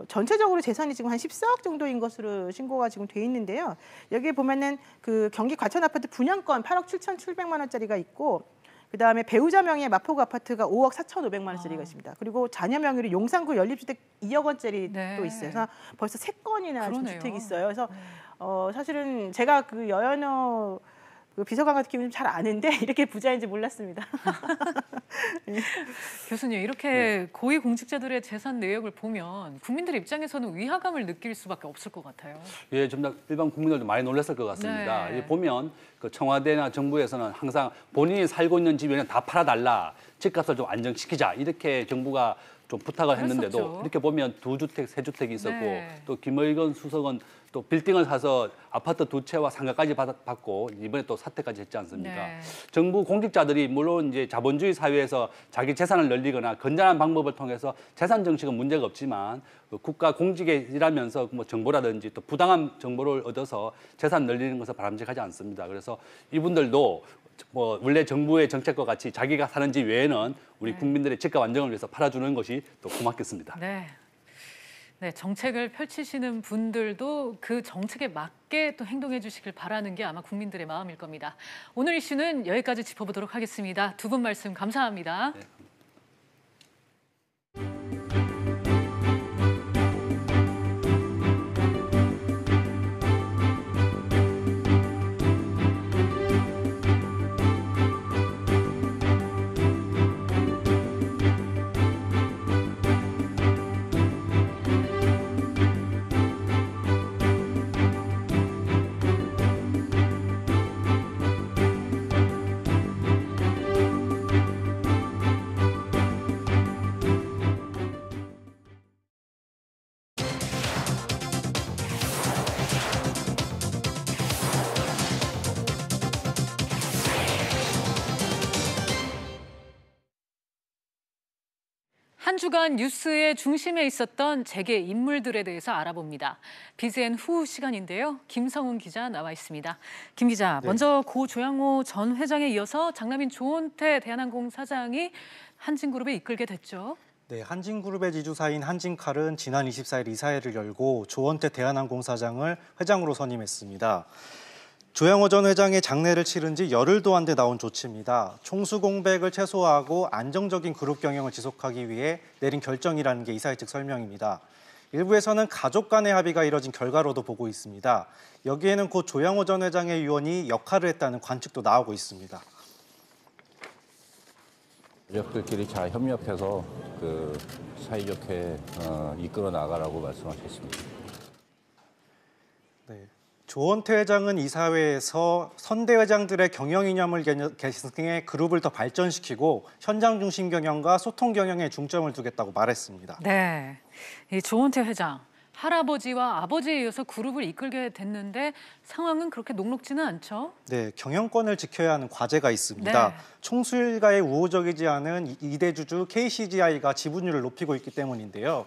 L: 전체적으로 재산이 지금 한 14억 정도인 것으로 신고가 지금 돼 있는데요. 여기에 보면은 그 경기 과천 아파트 분양권 8억 7,700만 원짜리가 있고, 그다음에 배우자 명의의 마포구 아파트가 5억 4,500만 원짜리가 있습니다. 그리고 자녀 명의로 용산구 연립주택 2억 원짜리
A: 네.
L: 또 있어요. 그래서 벌써 3건이나
A: 그러네요.
L: 주택이 있어요. 그래서 사실은 제가 그 여현호 그 비서관 같은 경우는 잘 아는데 이렇게 부자인지 몰랐습니다.
A: 교수님, 이렇게 고위 공직자들의 재산 내역을 보면 국민들 입장에서는 위화감을 느낄 수밖에 없을 것 같아요.
K: 예, 좀 더 일반 국민들도 많이 놀랐을 것 같습니다.
A: 네.
K: 보면 그 청와대나 정부에서는 항상 본인이 살고 있는 집에 다 팔아달라, 집값을 좀 안정시키자, 이렇게 정부가 좀 부탁을 했는데도
A: 그랬었죠.
K: 이렇게 보면 2주택, 3주택이 있었고,
A: 네.
K: 또 김의건 수석은 또 빌딩을 사서 아파트 2채와 상가까지 받고 이번에 또 사퇴까지 했지 않습니까?
A: 네.
K: 정부 공직자들이 물론 이제 자본주의 사회에서 자기 재산을 늘리거나 건전한 방법을 통해서 재산 정책은 문제가 없지만, 그 국가 공직에 일하면서 뭐 정보라든지 또 부당한 정보를 얻어서 재산 늘리는 것은 바람직하지 않습니다. 그래서 이분들도 뭐 원래 정부의 정책과 같이 자기가 사는 집 외에는 우리 국민들의 집값 안정을 위해서 팔아주는 것이 또 고맙겠습니다.
A: 네. 네, 정책을 펼치시는 분들도 그 정책에 맞게 또 행동해 주시길 바라는 게 아마 국민들의 마음일 겁니다. 오늘 이슈는 여기까지 짚어보도록 하겠습니다. 두 분 말씀 감사합니다.
K: 네.
A: 한 주간 뉴스의 중심에 있었던 재계 인물들에 대해서 알아봅니다. BZN 후 시간인데요. 김성훈 기자 나와 있습니다. 김 기자,
M: 네.
A: 먼저 고 조양호 전 회장에 이어서 장남인 조원태 대한항공 사장이 한진그룹에 이끌게 됐죠.
M: 네, 한진그룹의 지주사인 한진칼은 지난 24일 이사회를 열고 조원태 대한항공 사장을 회장으로 선임했습니다. 조양호 전 회장의 장례를 치른 지 열흘도 안 돼 나온 조치입니다. 총수 공백을 최소화하고 안정적인 그룹 경영을 지속하기 위해 내린 결정이라는 게 이사회 측 설명입니다. 일부에서는 가족 간의 합의가 이뤄진 결과로도 보고 있습니다. 여기에는 곧 조양호 전 회장의 유언이 역할을 했다는 관측도 나오고 있습니다.
N: 가족들끼리 잘 협력해서 사이좋게 이끌어 나가라고 말씀하셨습니다.
M: 네. 조원태 회장은 이사회에서 선대 회장들의 경영 이념을 계승해 그룹을 더 발전시키고 현장 중심 경영과 소통 경영에 중점을 두겠다고 말했습니다.
A: 네, 이 조원태 회장, 할아버지와 아버지에 이어서 그룹을 이끌게 됐는데 상황은 그렇게 녹록지는 않죠?
M: 네, 경영권을 지켜야 하는 과제가 있습니다.
A: 네.
M: 총수 일가에 우호적이지 않은 2대 주주 KCGI가 지분율을 높이고 있기 때문인데요.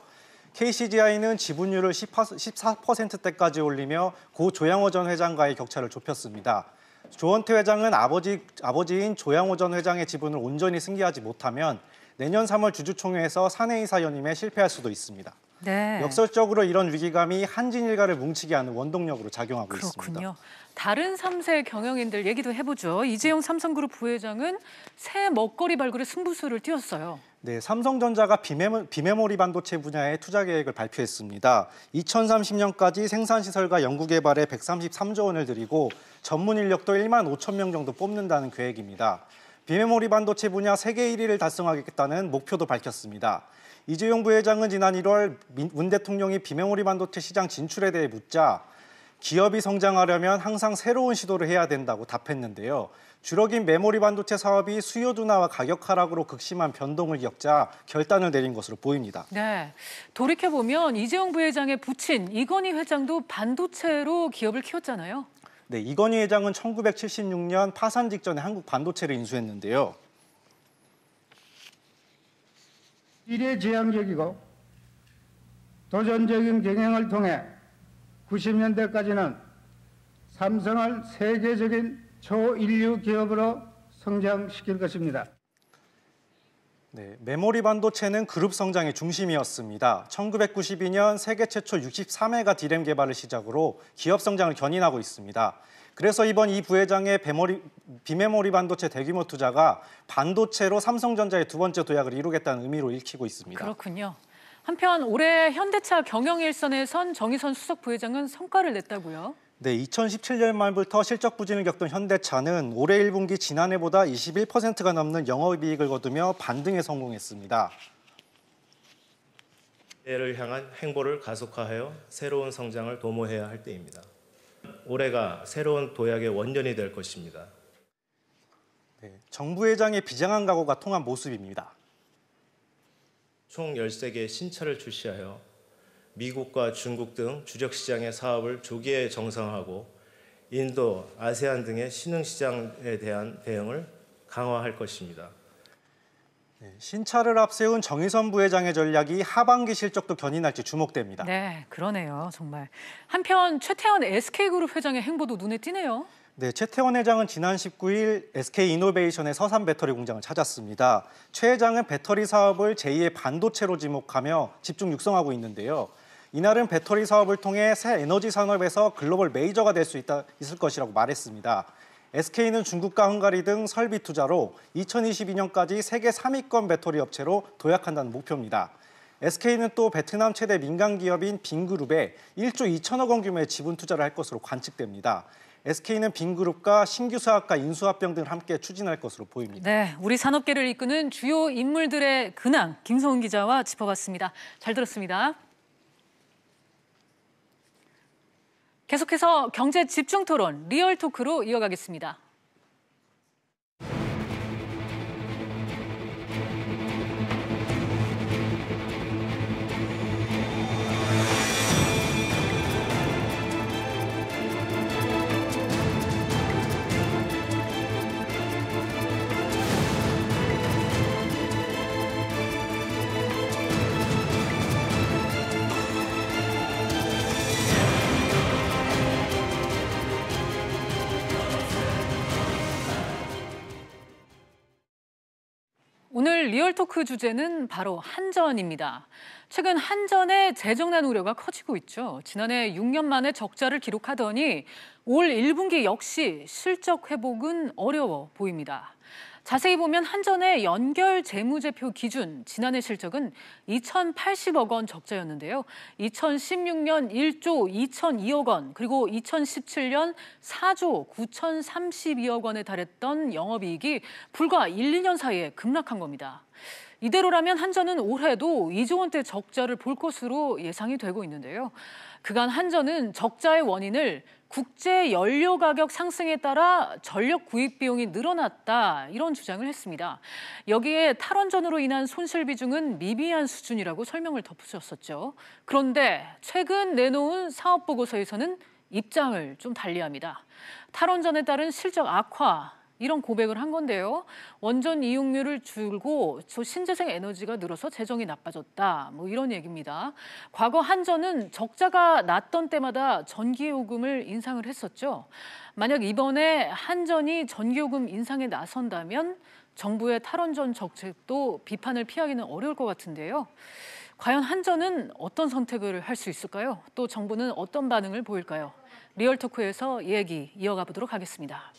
M: KCGI는 지분율을 14%대까지 올리며 고 조양호 전 회장과의 격차를 좁혔습니다. 조원태 회장은 아버지인 조양호 전 회장의 지분을 온전히 승계하지 못하면 내년 3월 주주총회에서 사내이사 연임에 실패할 수도 있습니다.
A: 네.
M: 역설적으로 이런 위기감이 한진 일가를 뭉치게 하는 원동력으로 작용하고 있습니다.
A: 그렇군요. 다른 3세 경영인들 얘기도 해보죠. 이재용 삼성그룹 부회장은 새 먹거리 발굴에 승부수를 띄웠어요.
M: 네, 삼성전자가 비메모리 반도체 분야의 투자 계획을 발표했습니다. 2030년까지 생산시설과 연구개발에 133조 원을 들이고 전문 인력도 1만 5천 명 정도 뽑는다는 계획입니다. 비메모리 반도체 분야 세계 1위를 달성하겠다는 목표도 밝혔습니다. 이재용 부회장은 지난 1월 문 대통령이 비메모리 반도체 시장 진출에 대해 묻자 기업이 성장하려면 항상 새로운 시도를 해야 된다고 답했는데요. 줄어긴 메모리 반도체 사업이 수요 둔화와 가격 하락으로 극심한 변동을 겪자 결단을 내린 것으로 보입니다.
A: 네, 돌이켜보면 이재용 부회장의 부친 이건희 회장도 반도체로 기업을 키웠잖아요.
M: 네, 이건희 회장은 1976년 파산 직전에 한국 반도체를 인수했는데요.
O: 미래지향적이고 도전적인 경영을 통해 90년대까지는 삼성을 세계적인 초인류 기업으로 성장시킬 것입니다.
M: 네, 메모리 반도체는 그룹 성장의 중심이었습니다. 1992년 세계 최초 63회가 D램 개발을 시작으로 기업 성장을 견인하고 있습니다. 그래서 이번 이 부회장의 비메모리 반도체 대규모 투자가 반도체로 삼성전자의 두 번째 도약을 이루겠다는 의미로 읽히고 있습니다.
A: 그렇군요. 한편 올해 현대차 경영일선에 선 정의선 수석 부회장은 성과를 냈다고요?
M: 네, 2017년 말부터 실적 부진을 겪던 현대차는 올해 1분기 지난해보다 21%가 넘는 영업이익을 거두며 반등에 성공했습니다.
P: 미래를 향한 행보를 가속화하여 새로운 성장을 도모해야 할 때입니다. 올해가 새로운 도약의 원년이 될 것입니다.
M: 네, 정 부회장의 비장한 각오가 통한 모습입니다.
P: 총 13개의 신차를 출시하여 미국과 중국 등 주력 시장의 사업을 조기에 정상화하고 인도, 아세안 등의 신흥시장에 대한 대응을 강화할 것입니다.
M: 네, 신차를 앞세운 정의선 부회장의 전략이 하반기 실적도 견인할지 주목됩니다.
A: 네, 그러네요. 정말. 한편 최태원 SK그룹 회장의 행보도 눈에 띄네요.
M: 네, 최태원 회장은 지난 19일 SK이노베이션의 서산 배터리 공장을 찾았습니다. 최 회장은 배터리 사업을 제2의 반도체로 지목하며 집중 육성하고 있는데요. 이날은 배터리 사업을 통해 새 에너지 산업에서 글로벌 메이저가 될 수 있을 것이라고 말했습니다. SK는 중국과 헝가리 등 설비 투자로 2022년까지 세계 3위권 배터리 업체로 도약한다는 목표입니다. SK는 또 베트남 최대 민간 기업인 빈그룹에 1조 2천억 원 규모의 지분 투자를 할 것으로 관측됩니다. SK는 빈그룹과 신규 사업과 인수합병 등을 함께 추진할 것으로 보입니다.
A: 네, 우리 산업계를 이끄는 주요 인물들의 근황 김성훈 기자와 짚어봤습니다. 잘 들었습니다. 계속해서 경제 집중 토론 리얼 토크로 이어가겠습니다. 오늘 리얼토크 주제는 바로 한전입니다. 최근 한전의 재정난 우려가 커지고 있죠. 지난해 6년 만에 적자를 기록하더니 올 1분기 역시 실적 회복은 어려워 보입니다. 자세히 보면 한전의 연결 재무제표 기준 지난해 실적은 2,080억 원 적자였는데요. 2016년 1조 2,002억 원, 그리고 2017년 4조 9,032억 원에 달했던 영업이익이 불과 1, 2년 사이에 급락한 겁니다. 이대로라면 한전은 올해도 2조 원대 적자를 볼 것으로 예상이 되고 있는데요. 그간 한전은 적자의 원인을 국제 연료 가격 상승에 따라 전력 구입 비용이 늘어났다 이런 주장을 했습니다. 여기에 탈원전으로 인한 손실 비중은 미비한 수준이라고 설명을 덧붙였었죠. 그런데 최근 내놓은 사업 보고서에서는 입장을 좀 달리합니다. 탈원전에 따른 실적 악화 이런 고백을 한 건데요. 원전 이용률을 줄고 신재생 에너지가 늘어서 재정이 나빠졌다. 뭐 이런 얘기입니다. 과거 한전은 적자가 났던 때마다 전기요금을 인상을 했었죠. 만약 이번에 한전이 전기요금 인상에 나선다면 정부의 탈원전 정책도 비판을 피하기는 어려울 것 같은데요. 과연 한전은 어떤 선택을 할 수 있을까요? 또 정부는 어떤 반응을 보일까요? 리얼토크에서 얘기 이어가 보도록 하겠습니다.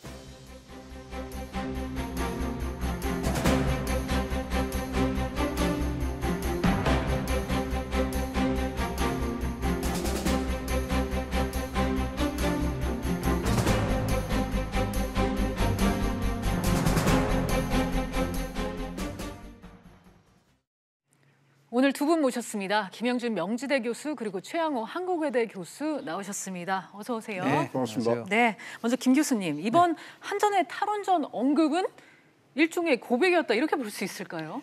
A: 오늘 두 분 모셨습니다. 김영준 명지대 교수 그리고 최양호 한국외대 교수 나오셨습니다. 어서 오세요.
Q: 네, 고맙습니다.
A: 네, 먼저 김 교수님, 이번 한전의 탈원전 언급은 일종의 고백이었다 이렇게 볼 수 있을까요?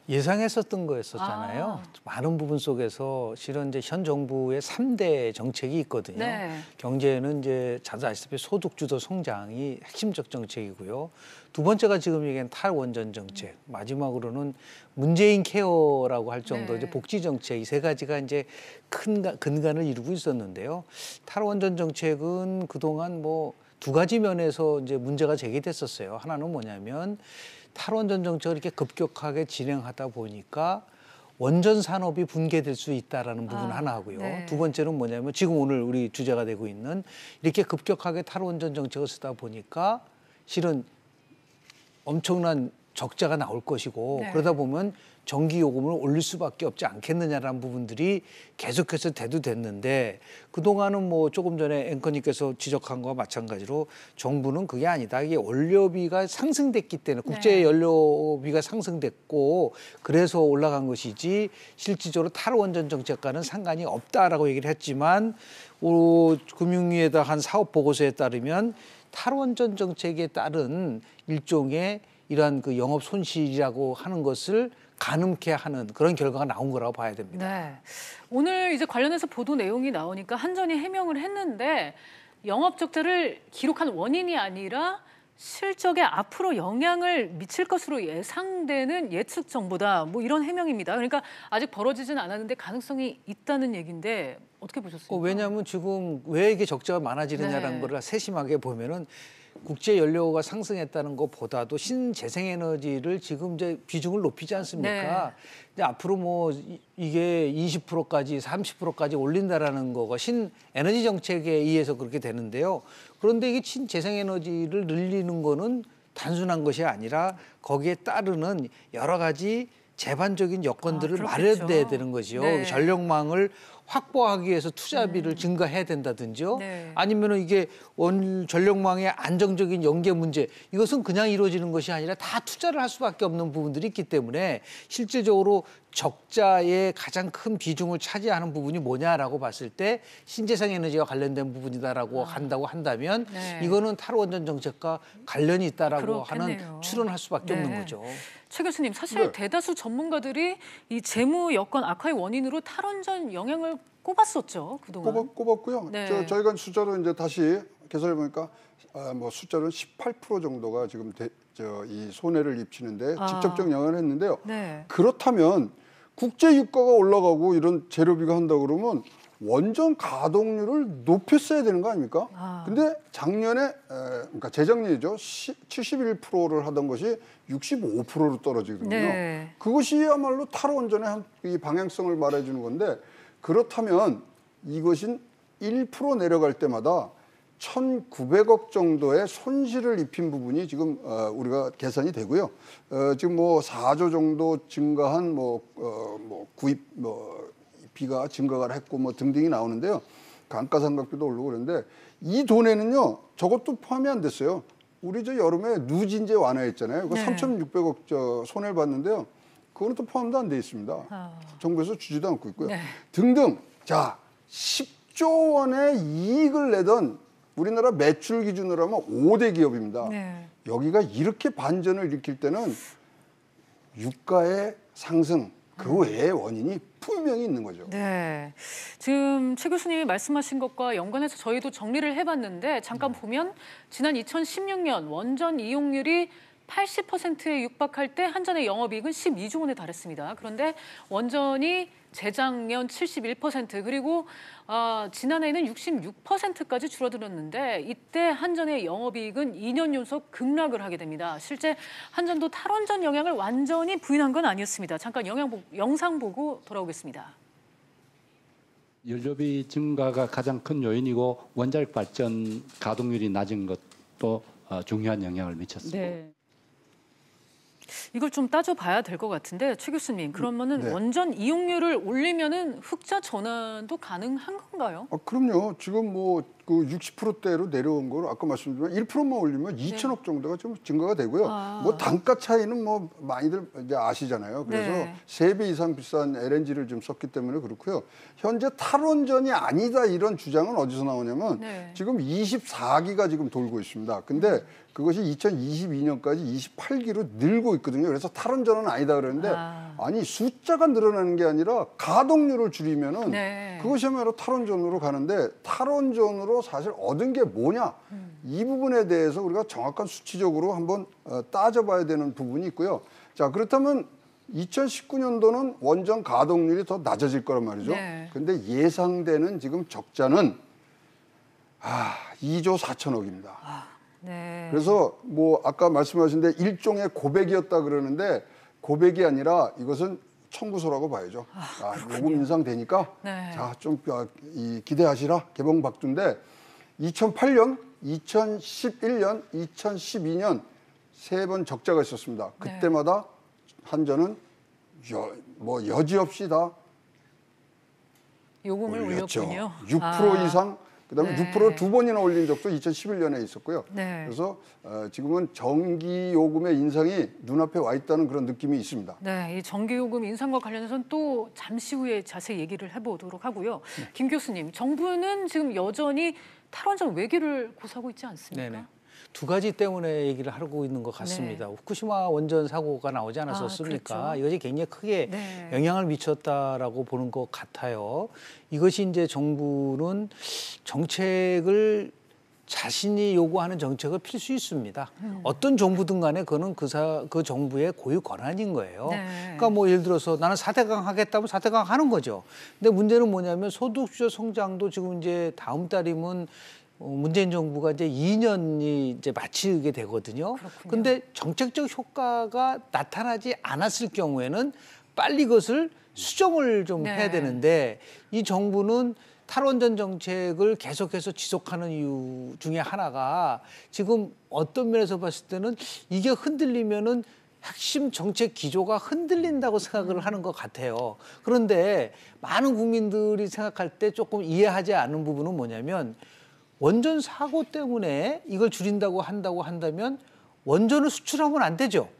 Q: 예상했었던 거였었잖아요. 많은 부분 속에서 실은 이제 현 정부의 3대 정책이 있거든요.
A: 네.
Q: 경제는 이제 다들 아시다시피 소득 주도 성장이 핵심적 정책이고요. 두 번째가 지금 얘기한 탈원전 정책, 마지막으로는 문재인 케어라고 할 정도 이제 복지 정책, 이 세 가지가 이제 큰 근간을 이루고 있었는데요. 탈원전 정책은 그동안 뭐 두 가지 면에서 이제 문제가 제기됐었어요. 하나는 뭐냐면 탈원전 정책을 이렇게 급격하게 진행하다 보니까 원전 산업이 붕괴될 수 있다라는 부분 하나 하고요.
A: 네.
Q: 두 번째는 뭐냐면 지금 오늘 우리 주제가 되고 있는 이렇게 급격하게 탈원전 정책을 쓰다 보니까 실은 엄청난 적자가 나올 것이고
A: 네.
Q: 그러다 보면 전기 요금을 올릴 수밖에 없지 않겠느냐라는 부분들이 계속해서 대두됐는데 그동안은 뭐 조금 전에 앵커님께서 지적한 거와 마찬가지로 정부는 그게 아니다. 이게 원료비가 상승됐기 때문에 국제 연료비가 상승됐고 그래서 올라간 것이지 실질적으로 탈원전 정책과는 상관이 없다라고 얘기를 했지만 금융위에다 한 사업 보고서에 따르면 탈원전 정책에 따른 일종의 이러한 그 영업 손실이라고 하는 것을 가늠케 하는 그런 결과가 나온 거라고 봐야 됩니다.
A: 네. 오늘 이제 관련해서 보도 내용이 나오니까 한전이 해명을 했는데 영업 적자를 기록한 원인이 아니라 실적에 앞으로 영향을 미칠 것으로 예상되는 예측 정보다 뭐 이런 해명입니다. 그러니까 아직 벌어지진 않았는데 가능성이 있다는 얘기인데 어떻게 보셨습니까?
Q: 왜냐하면 지금 왜 이게 적자가 많아지느냐라는 거를 세심하게 보면은 국제 연료가 상승했다는 것보다도 신재생에너지를 지금 이제 비중을 높이지 않습니까? 이제 앞으로 뭐 이게 20%까지 30%까지 올린다라는 거가 신에너지 정책에 의해서 그렇게 되는데요. 그런데 이게 신재생에너지를 늘리는 거는 단순한 것이 아니라 거기에 따르는 여러 가지 제반적인 여건들을 마련돼야 되는 거죠.
A: 네.
Q: 전력망을 확보하기 위해서 투자비를 증가해야 된다든지요.
A: 네.
Q: 아니면은 이게 전력망의 안정적인 연계 문제 이것은 그냥 이루어지는 것이 아니라 다 투자를 할 수밖에 없는 부분들이 있기 때문에 실질적으로 적자의 가장 큰 비중을 차지하는 부분이 뭐냐라고 봤을 때 신재생 에너지와 관련된 부분이다라고 한다면 이거는 탈원전 정책과 관련이 있다라고 하는 추론할 수밖에 없는 거죠.
A: 최 교수님, 사실 대다수 전문가들이 이 재무 여건 악화의 원인으로 탈원전 영향을 꼽았었죠, 그동안.
R: 꼽았고요.
A: 네.
R: 저희가 수자로 이제 다시 계산해 보니까 뭐 숫자는 18% 정도가 지금 이 손해를 입히는데 직접적 영향을 했는데요.
A: 네.
R: 그렇다면 국제 유가가 올라가고 이런 재료비가 한다 그러면 원전 가동률을 높였어야 되는 거 아닙니까? 근데 작년에 그러니까 재작년이죠. 71%를 하던 것이 65%로 떨어지거든요.
A: 네.
R: 그것이야말로 탈원전의 이 방향성을 말해주는 건데 그렇다면 이것은 1% 내려갈 때마다 1,900억 정도의 손실을 입힌 부분이 지금 우리가 계산이 되고요. 지금 뭐 4조 정도 증가한 구입 비가 증가가 했고 뭐 등등이 나오는데요. 감가상각비도 오르고 그런데 이 돈에는요 저것도 포함이 안 됐어요. 우리 저 여름에 누진제 완화했잖아요. 그 3,600억 손해를 봤는데요. 그거는 또 포함도 안 돼 있습니다. 정부에서 주지도 않고 있고요. 등등. 자, 10조 원의 이익을 내던 우리나라 매출 기준으로 하면 5대 기업입니다. 여기가 이렇게 반전을 일으킬 때는 유가의 상승, 그 외의 원인이 분명히 있는 거죠.
A: 네, 지금 최 교수님이 말씀하신 것과 연관해서 저희도 정리를 해봤는데 잠깐 보면 지난 2016년 원전 이용률이 80%에 육박할 때 한전의 영업이익은 12조 원에 달했습니다. 그런데 원전이 재작년 71% 그리고 지난해에는 66%까지 줄어들었는데 이때 한전의 영업이익은 2년 연속 급락을 하게 됩니다. 실제 한전도 탈원전 영향을 완전히 부인한 건 아니었습니다. 잠깐 영상 보고 돌아오겠습니다.
I: 연료비 증가가 가장 큰 요인이고 원자력 발전 가동률이 낮은 것도 중요한 영향을 미쳤습니다.
A: 네. 이걸 좀 따져봐야 될 것 같은데 최 교수님 그러면은
R: 네.
A: 원전 이용률을 올리면은 흑자 전환도 가능한 건가요?
R: 그럼요. 지금 뭐 그 60%대로 내려온 걸 아까 말씀드린 1%만 올리면 2천억 정도가 좀 증가가 되고요. 뭐 단가 차이는 뭐 많이들 이제 아시잖아요. 그래서
A: 네.
R: 3배 이상 비싼 LNG를 좀 썼기 때문에 그렇고요. 현재 탈원전이 아니다 이런 주장은 어디서 나오냐면 지금 24기가 지금 돌고 있습니다. 근데 그것이 2022년까지 28기로 늘고 있거든요. 그래서 탈원전은 아니다 그러는데 아니 숫자가 늘어나는 게 아니라 가동률을 줄이면은 그것이야말로 탈원전으로 가는데 탈원전으로 사실 얻은 게 뭐냐 이 부분에 대해서 우리가 정확한 수치적으로 한번 따져봐야 되는 부분이 있고요. 자 그렇다면 2019년도는 원전 가동률이 더 낮아질 거란 말이죠. 그런데 예상되는 지금 적자는 2조 4천억입니다. 그래서 뭐 아까 말씀하신 데 일종의 고백이었다 그러는데 고백이 아니라 이것은 청구서라고 봐야죠. 요금 인상되니까 자, 좀 기대하시라 개봉박두인데 2008년, 2011년, 2012년 3번 적자가 있었습니다. 그때마다 한전은 여지없이 다
A: 요금을 올렸군요.
R: 6% 이상 그다음에 6% 2번이나 올린 적도 2011년에 있었고요. 그래서 지금은 전기 요금의 인상이 눈앞에 와 있다는 그런 느낌이 있습니다.
A: 네, 이 전기 요금 인상과 관련해서는 또 잠시 후에 자세히 얘기를 해보도록 하고요. 김 교수님, 정부는 지금 여전히 탈원전 외기를 고수하고 있지 않습니까?
Q: 두 가지 때문에 얘기를 하고 있는 것 같습니다. 후쿠시마 원전 사고가 나오지 않았었습니까?
A: 그렇죠.
Q: 이것이 굉장히 크게 영향을 미쳤다라고 보는 것 같아요. 이것이 이제 정부는 정책을 자신이 요구하는 정책을 필 수 있습니다. 어떤 정부든 간에 그거는 그 정부의 고유 권한인 거예요. 그러니까 뭐 예를 들어서 나는 4대강 하겠다면 4대강 하는 거죠. 근데 문제는 뭐냐면 소득주도 성장도 지금 이제 다음 달이면 문재인 정부가 이제 2년이 이제 마치게 되거든요. 그런데 정책적 효과가 나타나지 않았을 경우에는 빨리 그것을 수정을 좀 해야 되는데 이 정부는 탈원전 정책을 계속해서 지속하는 이유 중에 하나가 지금 어떤 면에서 봤을 때는 이게 흔들리면은 핵심 정책 기조가 흔들린다고 생각을 하는 것 같아요. 그런데 많은 국민들이 생각할 때 조금 이해하지 않는 부분은 뭐냐면 원전 사고 때문에 이걸 줄인다고 한다면 원전을 수출하면 안 되죠.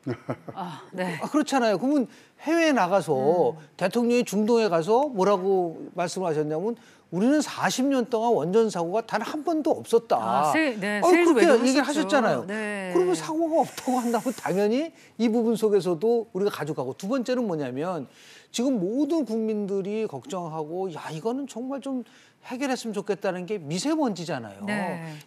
Q: 그렇잖아요. 그러면 해외에 나가서 대통령이 중동에 가서 뭐라고 말씀하셨냐면 우리는 40년 동안 원전 사고가 단 한 번도 없었다. 그렇게 얘기를 하셨잖아요. 그러면 사고가 없다고 한다면 당연히 이 부분 속에서도 우리가 가져가고 두 번째는 뭐냐면 지금 모든 국민들이 걱정하고 야 이거는 정말 좀 해결했으면 좋겠다는 게 미세먼지잖아요.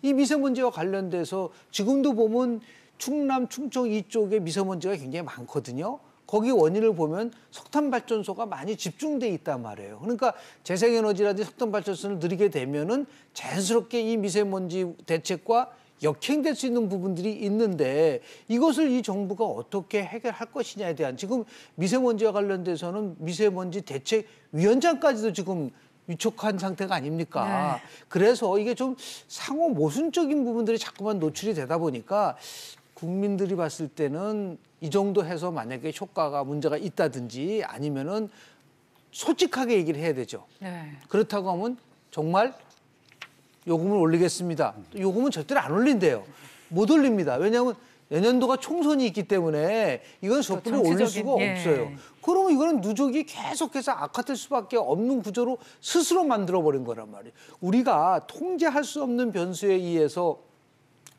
Q: 이 미세먼지와 관련돼서 지금도 보면 충남, 충청 이쪽에 미세먼지가 굉장히 많거든요. 거기 원인을 보면 석탄발전소가 많이 집중돼 있단 말이에요. 그러니까 재생에너지라든지 석탄발전소를 늘리게 되면은 자연스럽게 이 미세먼지 대책과 역행될 수 있는 부분들이 있는데 이것을 이 정부가 어떻게 해결할 것이냐에 대한 지금 미세먼지와 관련돼서는 미세먼지 대책위원장까지도 지금 위촉한 상태가 아닙니까? 그래서 이게 좀 상호 모순적인 부분들이 자꾸만 노출이 되다 보니까 국민들이 봤을 때는 이 정도 해서 만약에 효과가 문제가 있다든지 아니면은 솔직하게 얘기를 해야 되죠. 그렇다고 하면 정말 요금을 올리겠습니다. 요금은 절대로 안 올린대요. 못 올립니다. 왜냐하면 내년도가 총선이 있기 때문에 이건 섣불리 올릴 수가 없어요. 그러면 이거는 누적이 계속해서 악화될 수밖에 없는 구조로 스스로 만들어버린 거란 말이에요. 우리가 통제할 수 없는 변수에 의해서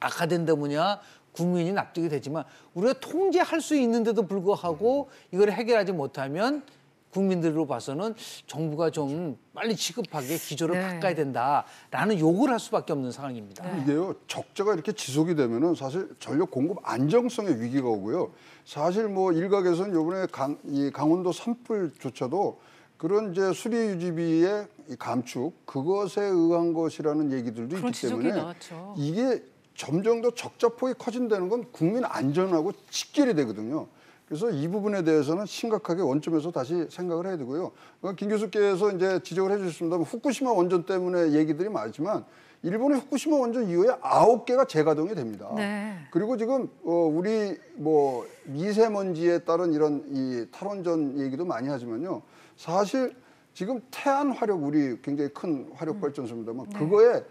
Q: 악화된다 뭐냐 국민이 납득이 되지만 우리가 통제할 수 있는데도 불구하고 이걸 해결하지 못하면 국민들로 봐서는 정부가 좀 빨리 시급하게 기조를
A: 네.
Q: 바꿔야 된다라는 요구를 할 수밖에 없는 상황입니다.
R: 이게요, 적자가 이렇게 지속이 되면은 사실 전력 공급 안정성의 위기가 오고요. 사실 뭐 일각에서는 이번에 이 강원도 산불조차도 그런 이제 수리 유지비의 감축 그것에 의한 것이라는 얘기들도 있기 때문에
A: 나왔죠.
R: 이게 점점 더 적자폭이 커진다는 건 국민 안전하고 직결이 되거든요. 그래서 이 부분에 대해서는 심각하게 원점에서 다시 생각을 해야 되고요. 김 교수께서 이제 지적을 해주셨습니다만 후쿠시마 원전 때문에 얘기들이 많지만 일본의 후쿠시마 원전 이후에 9개가 재가동이 됩니다.
A: 네.
R: 그리고 지금 우리 뭐 미세먼지에 따른 이런 이 탈원전 얘기도 많이 하지만요. 사실 지금 태안 화력 우리 굉장히 큰 화력 발전소입니다만 그거에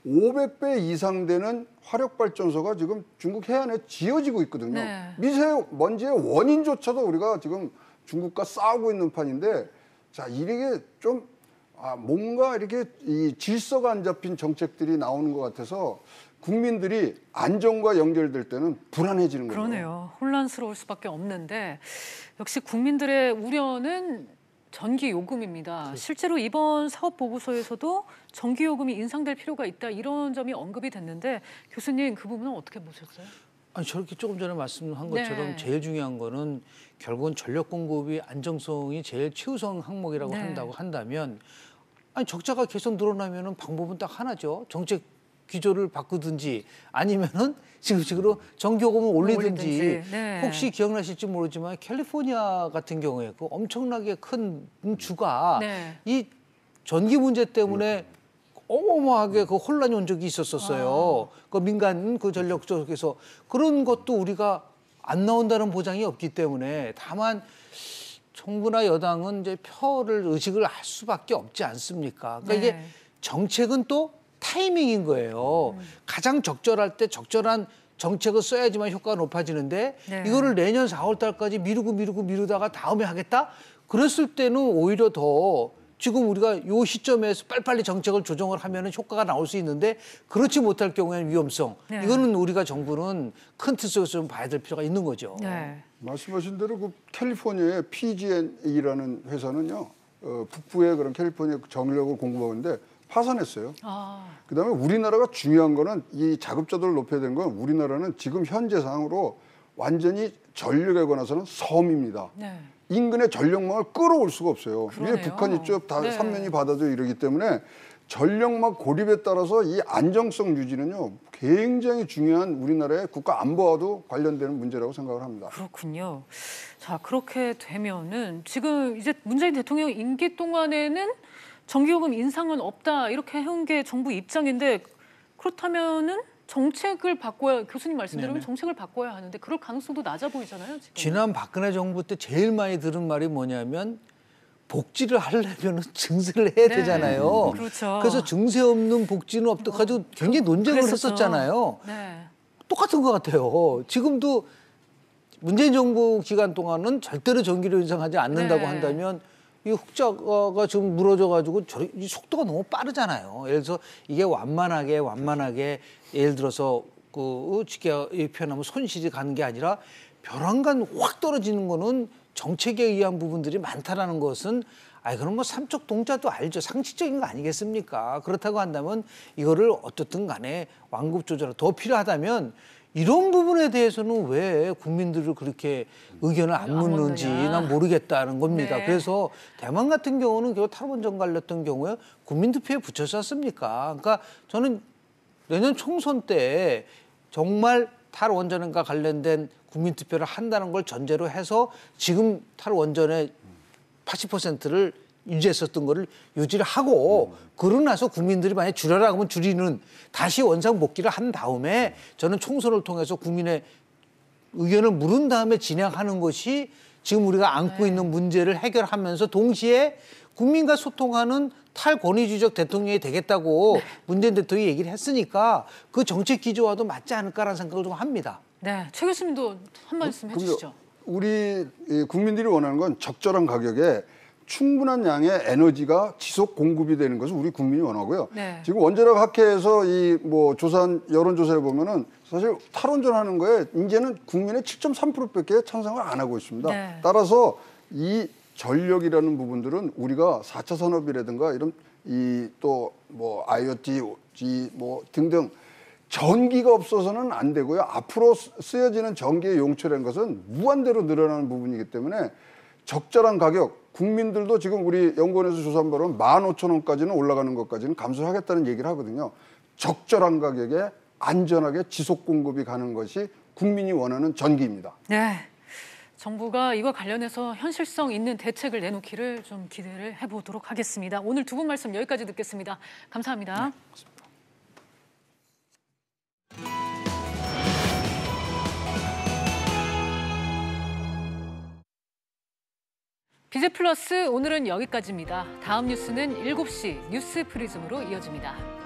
R: 500배 이상 되는 화력 발전소가 지금 중국 해안에 지어지고 있거든요.
A: 네.
R: 미세먼지의 원인조차도 우리가 지금 중국과 싸우고 있는 판인데 자, 이게 좀 뭔가 이렇게 이 질서가 안 잡힌 정책들이 나오는 것 같아서 국민들이 안전과 연결될 때는 불안해지는 거예요.
A: 그러네요. 혼란스러울 수밖에 없는데 역시 국민들의 우려는 전기 요금입니다. 실제로 이번 사업 보고서에서도 전기 요금이 인상될 필요가 있다 이런 점이 언급이 됐는데 교수님 그 부분은 어떻게 보셨어요?
Q: 아니 저렇게 조금 전에 말씀한 것처럼
A: 네.
Q: 제일 중요한 거는 결국은 전력 공급이 안정성이 제일 최우선 항목이라고
A: 네.
Q: 한다고 한다면 아니 적자가 계속 늘어나면은 방법은 딱 하나죠. 정책 기조를 바꾸든지 아니면은 지금식으로 전기요금을 올리든지.
A: 네.
Q: 혹시 기억나실지 모르지만 캘리포니아 같은 경우에 그 엄청나게 큰 주가
A: 네.
Q: 이 전기 문제 때문에 어마어마하게 그 혼란이 온 적이 있었어요. 그 민간 그 전력 쪽에서 그런 것도 우리가 안 나온다는 보장이 없기 때문에 다만 정부나 여당은 이제 표를 의식을 할 수밖에 없지 않습니까? 그러니까 이게 정책은 또 타이밍인 거예요. 가장 적절할 때 적절한 정책을 써야지만 효과가 높아지는데 이거를 내년 4월 달까지 미루다가 다음에 하겠다? 그랬을 때는 오히려 더 지금 우리가 요 시점에서 빨리빨리 정책을 조정을 하면 효과가 나올 수 있는데 그렇지 못할 경우에는 위험성. 이거는 우리가 정부는 큰 틀 속에서 좀 봐야 될 필요가 있는 거죠.
R: 말씀하신 대로 그 캘리포니아의 PG&E라는 회사는요. 북부의 그런 캘리포니아 전력을 공급하는데 파산했어요. 그다음에 우리나라가 중요한 거는 이 자급자족을 높여야 되는 건 우리나라는 지금 현재 상황으로 완전히 전력에 관해서는 섬입니다. 인근의 전력망을 끌어올 수가 없어요. 위에 북한 이쪽 다 삼면이 바다도 이러기 때문에 전력망 고립에 따라서 이 안정성 유지는요 굉장히 중요한 우리나라의 국가 안보와도 관련되는 문제라고 생각을 합니다.
A: 그렇군요. 자 그렇게 되면은 지금 이제 문재인 대통령 임기 동안에는 전기요금 인상은 없다 이렇게 해온 게 정부 입장인데 그렇다면은 정책을 바꿔야 교수님 말씀대로 정책을 바꿔야 하는데 그럴 가능성도 낮아 보이잖아요. 지금.
Q: 지난 박근혜 정부 때 제일 많이 들은 말이 뭐냐면 복지를 하려면 증세를 해야 되잖아요.
A: 그렇죠.
Q: 그래서 증세 없는 복지는 없다 가지고 굉장히 논쟁을 했었잖아요. 똑같은 것 같아요. 지금도 문재인 정부 기간 동안은 절대로 전기료 인상하지 않는다고 한다면 이 흑자가 지금 무너져 가지고 이 속도가 너무 빠르잖아요. 예를 들어서 이게 완만하게 예를 들어서 그 쉽게 표현하면 손실이 가는 게 아니라 벼랑간 확 떨어지는 거는 정책에 의한 부분들이 많다라는 것은 그런 거 삼척 동자도 알죠. 상식적인 거 아니겠습니까? 그렇다고 한다면 이거를 어떻든 간에 완급 조절 더 필요하다면 이런 부분에 대해서는 왜 국민들을 그렇게 의견을 안 묻는지 난 모르겠다는 겁니다. 그래서 대만 같은 경우는 탈원전 관련된 경우에 국민투표에 붙였지 않습니까? 그러니까 저는 내년 총선 때 정말 탈원전과 관련된 국민투표를 한다는 걸 전제로 해서 지금 탈원전의 80%를 유지했었던 거를 유지를 하고 그러고 나서 국민들이 만약에 줄여라 하면 줄이는 다시 원상복귀를 한 다음에 저는 총선을 통해서 국민의 의견을 물은 다음에 진행하는 것이 지금 우리가 안고 있는 문제를 해결하면서 동시에 국민과 소통하는 탈권위주의적 대통령이 되겠다고 문재인 대통령이 얘기를 했으니까 그 정책 기조와도 맞지 않을까라는 생각을 좀 합니다.
A: 네, 최 교수님도 한 말씀 해주시죠.
R: 우리 국민들이 원하는 건 적절한 가격에 충분한 양의 에너지가 지속 공급이 되는 것을 우리 국민이 원하고요. 지금 원자력 학회에서 이 뭐 조사한 여론조사에 보면은 사실 탈원전하는 거에 이제는 국민의 7.3%밖에 찬성을 안 하고 있습니다. 따라서 이 전력이라는 부분들은 우리가 4차 산업이라든가 이런 또 뭐 IoT 뭐 등등 전기가 없어서는 안 되고요. 앞으로 쓰여지는 전기의 용처라는 것은 무한대로 늘어나는 부분이기 때문에 적절한 가격, 국민들도 지금 우리 연구원에서 조사한 바로는 15,000원까지는 올라가는 것까지는 감수를 하겠다는 얘기를 하거든요. 적절한 가격에 안전하게 지속 공급이 가는 것이 국민이 원하는 전기입니다.
A: 네. 정부가 이와 관련해서 현실성 있는 대책을 내놓기를 좀 기대를 해보도록 하겠습니다. 오늘 두 분 말씀 여기까지 듣겠습니다. 감사합니다. 네, BJ 플러스 오늘은 여기까지입니다. 다음 뉴스는 7시 뉴스 프리즘으로 이어집니다.